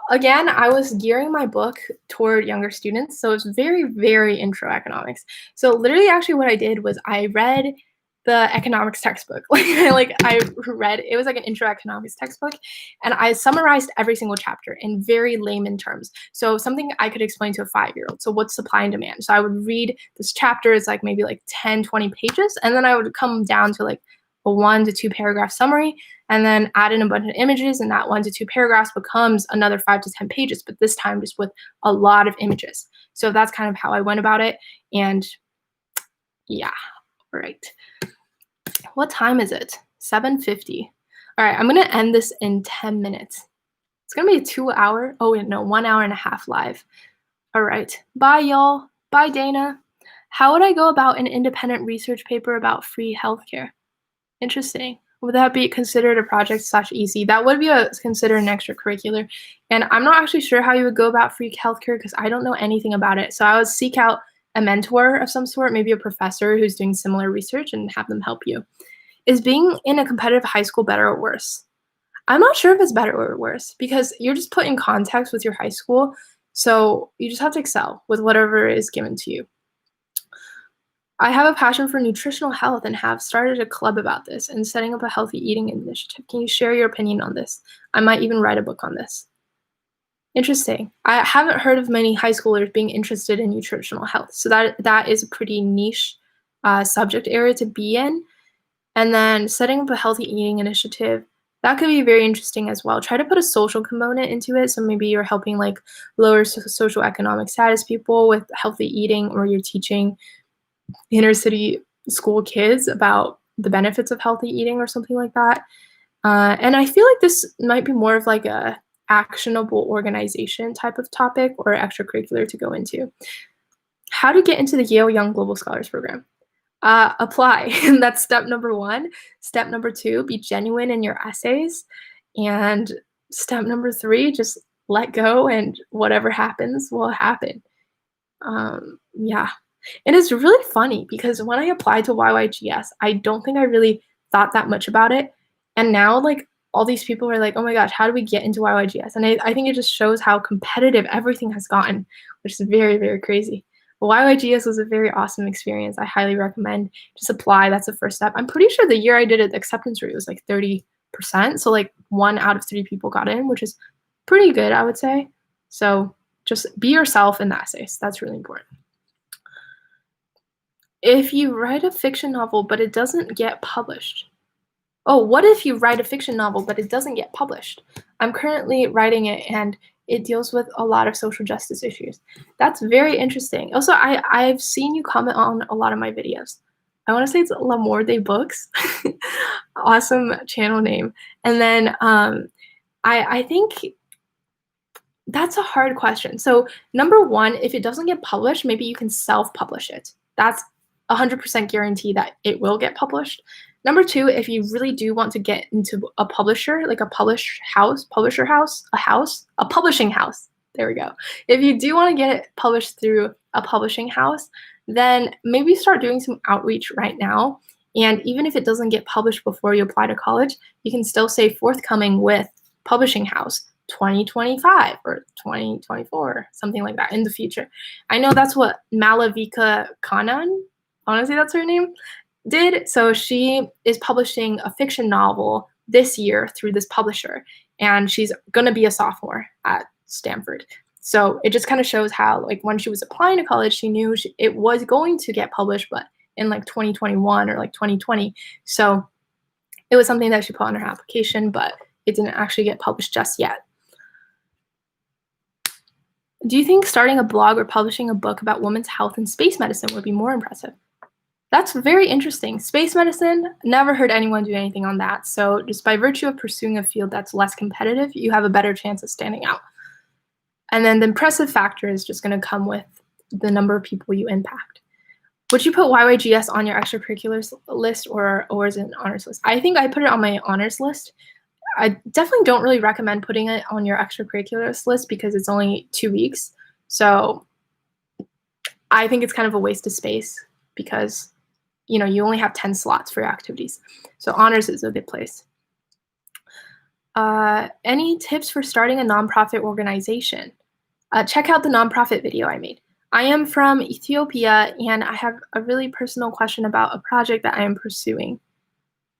again, I was gearing my book toward younger students. So it's very, very intro economics. So literally actually what I did was I read the economics textbook. I read, it was like an intro economics textbook, and I summarized every single chapter in very layman terms. So something I could explain to a 5-year-old. So what's supply and demand? So I would read this chapter, it's like maybe like 10, 20 pages, and then I would come down to like a 1 to 2 paragraph summary, and then add in a bunch of images, and that 1 to 2 paragraphs becomes another 5 to 10 pages, but this time just with a lot of images. So that's kind of how I went about it. And yeah, all right. What time is it? 7:50. All right, I'm gonna end this in 10 minutes. It's gonna be a 2-hour, oh wait, no, 1 hour and a half live. All right, bye y'all. Bye Dana. How would I go about an independent research paper about free healthcare? Interesting. Would that be considered a project / easy? That would be considered an extracurricular. And I'm not actually sure how you would go about free healthcare because I don't know anything about it. So I would seek out a mentor of some sort, maybe a professor who's doing similar research, and have them help you. Is being in a competitive high school better or worse? I'm not sure if it's better or worse because you're just put in context with your high school. So you just have to excel with whatever is given to you. I have a passion for nutritional health and have started a club about this and setting up a healthy eating initiative. Can you share your opinion on this? I might even write a book on this. Interesting. I haven't heard of many high schoolers being interested in nutritional health. So that is a pretty niche subject area to be in. And then setting up a healthy eating initiative, that could be very interesting as well. Try to put a social component into it. So maybe you're helping like lower social economic status people with healthy eating, or you're teaching inner city school kids about the benefits of healthy eating or something like that. And I feel like this might be more of like a actionable organization type of topic or extracurricular to go into. How to get into the Yale Young Global Scholars Program? Apply. That's step number 1. Step number 2, be genuine in your essays. And step number 3, just let go and whatever happens will happen. Yeah. And it's really funny because when I applied to YYGS, I don't think I really thought that much about it. And now, like, all these people are like, oh my gosh, how do we get into YYGS? And I think it just shows how competitive everything has gotten, which is very, very crazy. But YYGS was a very awesome experience. I highly recommend. Just apply. That's the first step. I'm pretty sure the year I did it, the acceptance rate was like 30%. So like 1 out of 3 people got in, which is pretty good, I would say. So just be yourself in the essays. That's really important. If you write a fiction novel, but it doesn't get published. Oh, what if you write a fiction novel, but it doesn't get published? I'm currently writing it, and it deals with a lot of social justice issues. That's very interesting. Also, I've seen you comment on a lot of my videos. I want to say it's L'Amour des Books. Awesome channel name. And then I think that's a hard question. So number 1, if it doesn't get published, maybe you can self-publish it. That's 100% guarantee that it will get published. Number 2, if you really do want to get into a publisher, like a publishing house. There we go. If you do want to get it published through a publishing house, then maybe start doing some outreach right now. And even if it doesn't get published before you apply to college, you can still say forthcoming with publishing house 2025 or 2024, something like that in the future. I know that's what Malavika Kannan, honestly, that's her name, did. So she is publishing a fiction novel this year through this publisher, and she's going to be a sophomore at Stanford. So it just kind of shows how, like, when she was applying to college, she knew it was going to get published, but in like 2021 or like 2020. So it was something that she put on her application, but it didn't actually get published just yet. Do you think starting a blog or publishing a book about women's health and space medicine would be more impressive? That's very interesting. Space medicine, never heard anyone do anything on that. So just by virtue of pursuing a field that's less competitive, you have a better chance of standing out. And then the impressive factor is just going to come with the number of people you impact. Would you put YYGS on your extracurriculars list or is it an honors list? I think I put it on my honors list. I definitely don't really recommend putting it on your extracurriculars list because it's only 2 weeks. So I think it's kind of a waste of space because, you know, you only have 10 slots for your activities. So honors is a good place. Any tips for starting a nonprofit organization? Check out the nonprofit video I made. I am from Ethiopia, and I have a really personal question about a project that I am pursuing.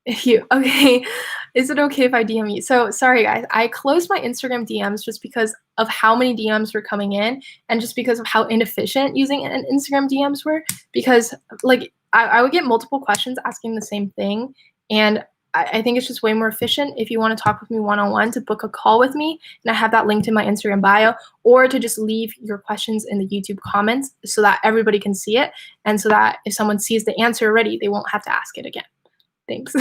If you okay, is it okay if I DM you? So sorry guys, I closed my Instagram DMs just because of how many DMs were coming in and just because of how inefficient using an Instagram DMs were. Because like I would get multiple questions asking the same thing, and I think it's just way more efficient if you want to talk with me one-on-one to book a call with me, and I have that linked in my Instagram bio, or to just leave your questions in the YouTube comments so that everybody can see it, and so that if someone sees the answer already, they won't have to ask it again. Thanks.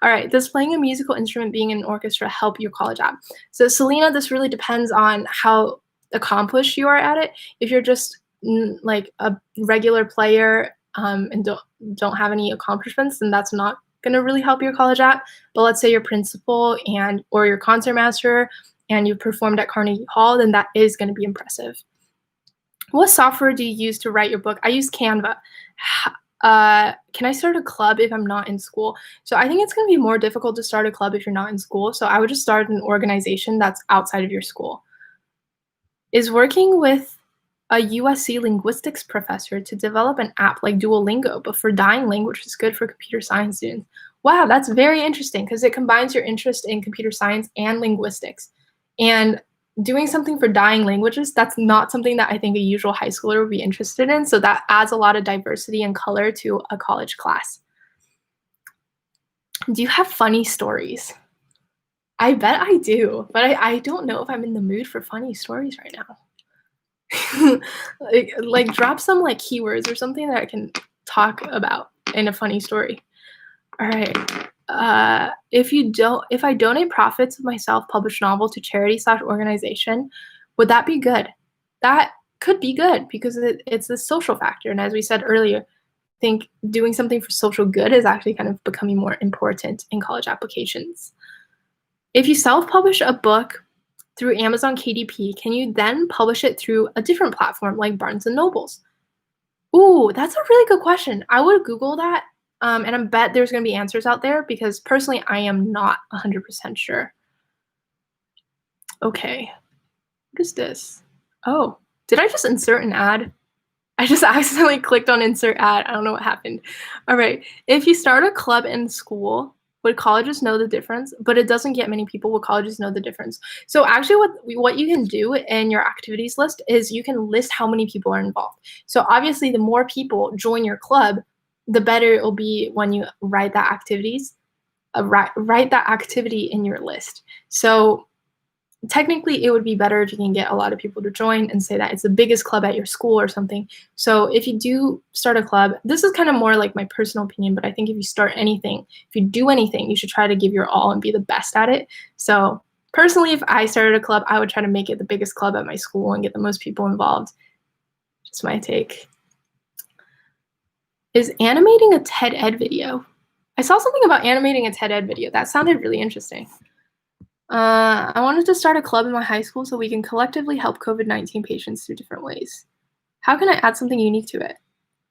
All right. Does playing a musical instrument, being in an orchestra, help your college app? So, Selena, this really depends on how accomplished you are at it. If you're just like a regular player and don't have any accomplishments, then that's not going to really help your college app. But let's say you're principal and or your concertmaster and you performed at Carnegie Hall, then that is going to be impressive. What software do you use to write your book? I use Canva. Can I start a club if I'm not in school? So I think it's going to be more difficult to start a club if you're not in school. So I would just start an organization that's outside of your school. Is working with a USC linguistics professor to develop an app like Duolingo, but for dying languages, good for computer science students. Wow, that's very interesting because it combines your interest in computer science and linguistics. And doing something for dying languages, that's not something that I think a usual high schooler would be interested in. So that adds a lot of diversity and color to a college class. Do you have funny stories? I bet I do, but I don't know if I'm in the mood for funny stories right now. like drop some like keywords or something that I can talk about in a funny story. All right. If I donate profits of my self-published novel to charity/organization, would that be good? That could be good because it's the social factor. And as we said earlier, I think doing something for social good is actually kind of becoming more important in college applications. If you self-publish a book through Amazon KDP, can you then publish it through a different platform like Barnes & Nobles? Ooh, that's a really good question. I would Google that. And I bet there's going to be answers out there because personally, I am not 100% sure. Okay. What is this? Oh, did I just insert an ad? I just accidentally clicked on insert ad. I don't know what happened. All right. If you start a club in school, would colleges know the difference? But it doesn't get many people. Would colleges know the difference? So actually what you can do in your activities list is you can list how many people are involved. So obviously the more people join your club, the better it will be when you write that write that activity in your list. So technically it would be better if you can get a lot of people to join and say that it's the biggest club at your school or something. So if you do start a club, this is kind of more like my personal opinion, but I think if you start anything, if you do anything, you should try to give your all and be the best at it. So personally, if I started a club, I would try to make it the biggest club at my school and get the most people involved. Just my take. Is animating a TED Ed video? I saw something about animating a TED Ed video. That sounded really interesting. I wanted to start a club in my high school so we can collectively help COVID-19 patients through different ways. How can I add something unique to it?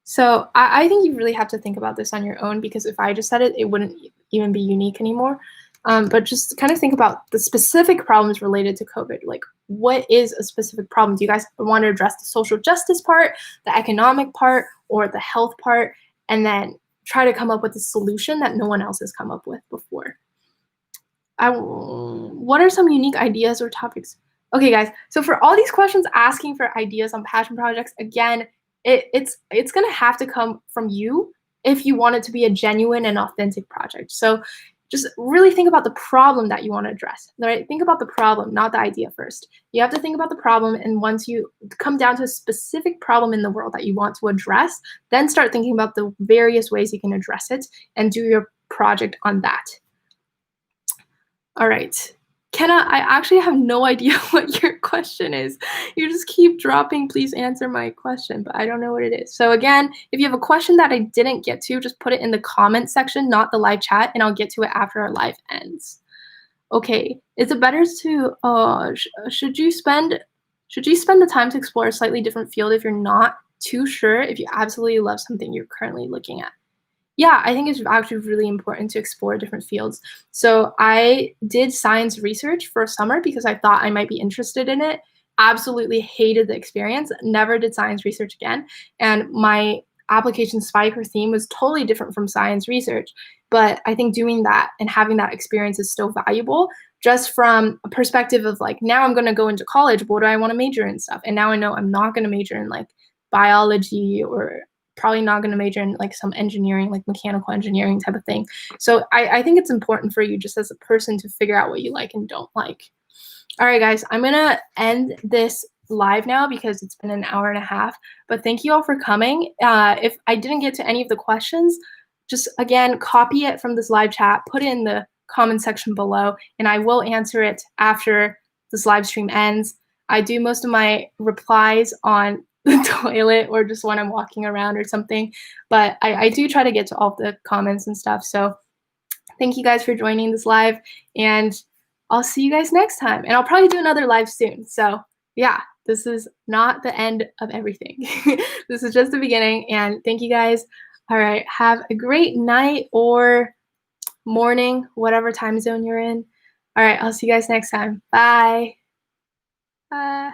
So I think you really have to think about this on your own because if I just said it, it wouldn't even be unique anymore. But just kind of think about the specific problems related to COVID. Like, what is a specific problem? Do you guys want to address the social justice part, the economic part, or the health part? And then try to come up with a solution that no one else has come up with before. What are some unique ideas or topics? Okay, guys. So for all these questions asking for ideas on passion projects, again, it's going to have to come from you if you want it to be a genuine and authentic project. So just really think about the problem that you want to address, right? Think about the problem, not the idea first. You have to think about the problem, and once you come down to a specific problem in the world that you want to address, then start thinking about the various ways you can address it and do your project on that. All right. Kenna, I actually have no idea what your question is. You just keep dropping, please answer my question, but I don't know what it is. So again, if you have a question that I didn't get to, just put it in the comment section, not the live chat, and I'll get to it after our live ends. Okay, is it better to, should you spend the time to explore a slightly different field if you're not too sure if you absolutely love something you're currently looking at? Yeah, I think it's actually really important to explore different fields. So I did science research for a summer because I thought I might be interested in it. absolutely hated the experience, never did science research again. And my application spike or theme was totally different from science research. But I think doing that and having that experience is still valuable just from a perspective of like, now I'm going to go into college. What do I want to major in stuff? And now I know I'm not going to major in like biology, or probably not going to major in like some engineering, like mechanical engineering type of thing. So I think it's important for you just as a person to figure out what you like and don't like. All right, guys, I'm going to end this live now because it's been an hour and a half. But thank you all for coming. If I didn't get to any of the questions, just again, copy it from this live chat, put it in the comment section below, and I will answer it after this live stream ends. I do most of my replies on the toilet or just when I'm walking around or something, but I do try to get to all the comments and stuff. So thank you guys for joining this live, and I'll see you guys next time. And I'll probably do another live soon. So yeah, this is not the end of everything. This is just the beginning, and thank you guys. All right, have a great night or morning, whatever time zone you're in. All right, I'll see you guys next time. Bye. Bye.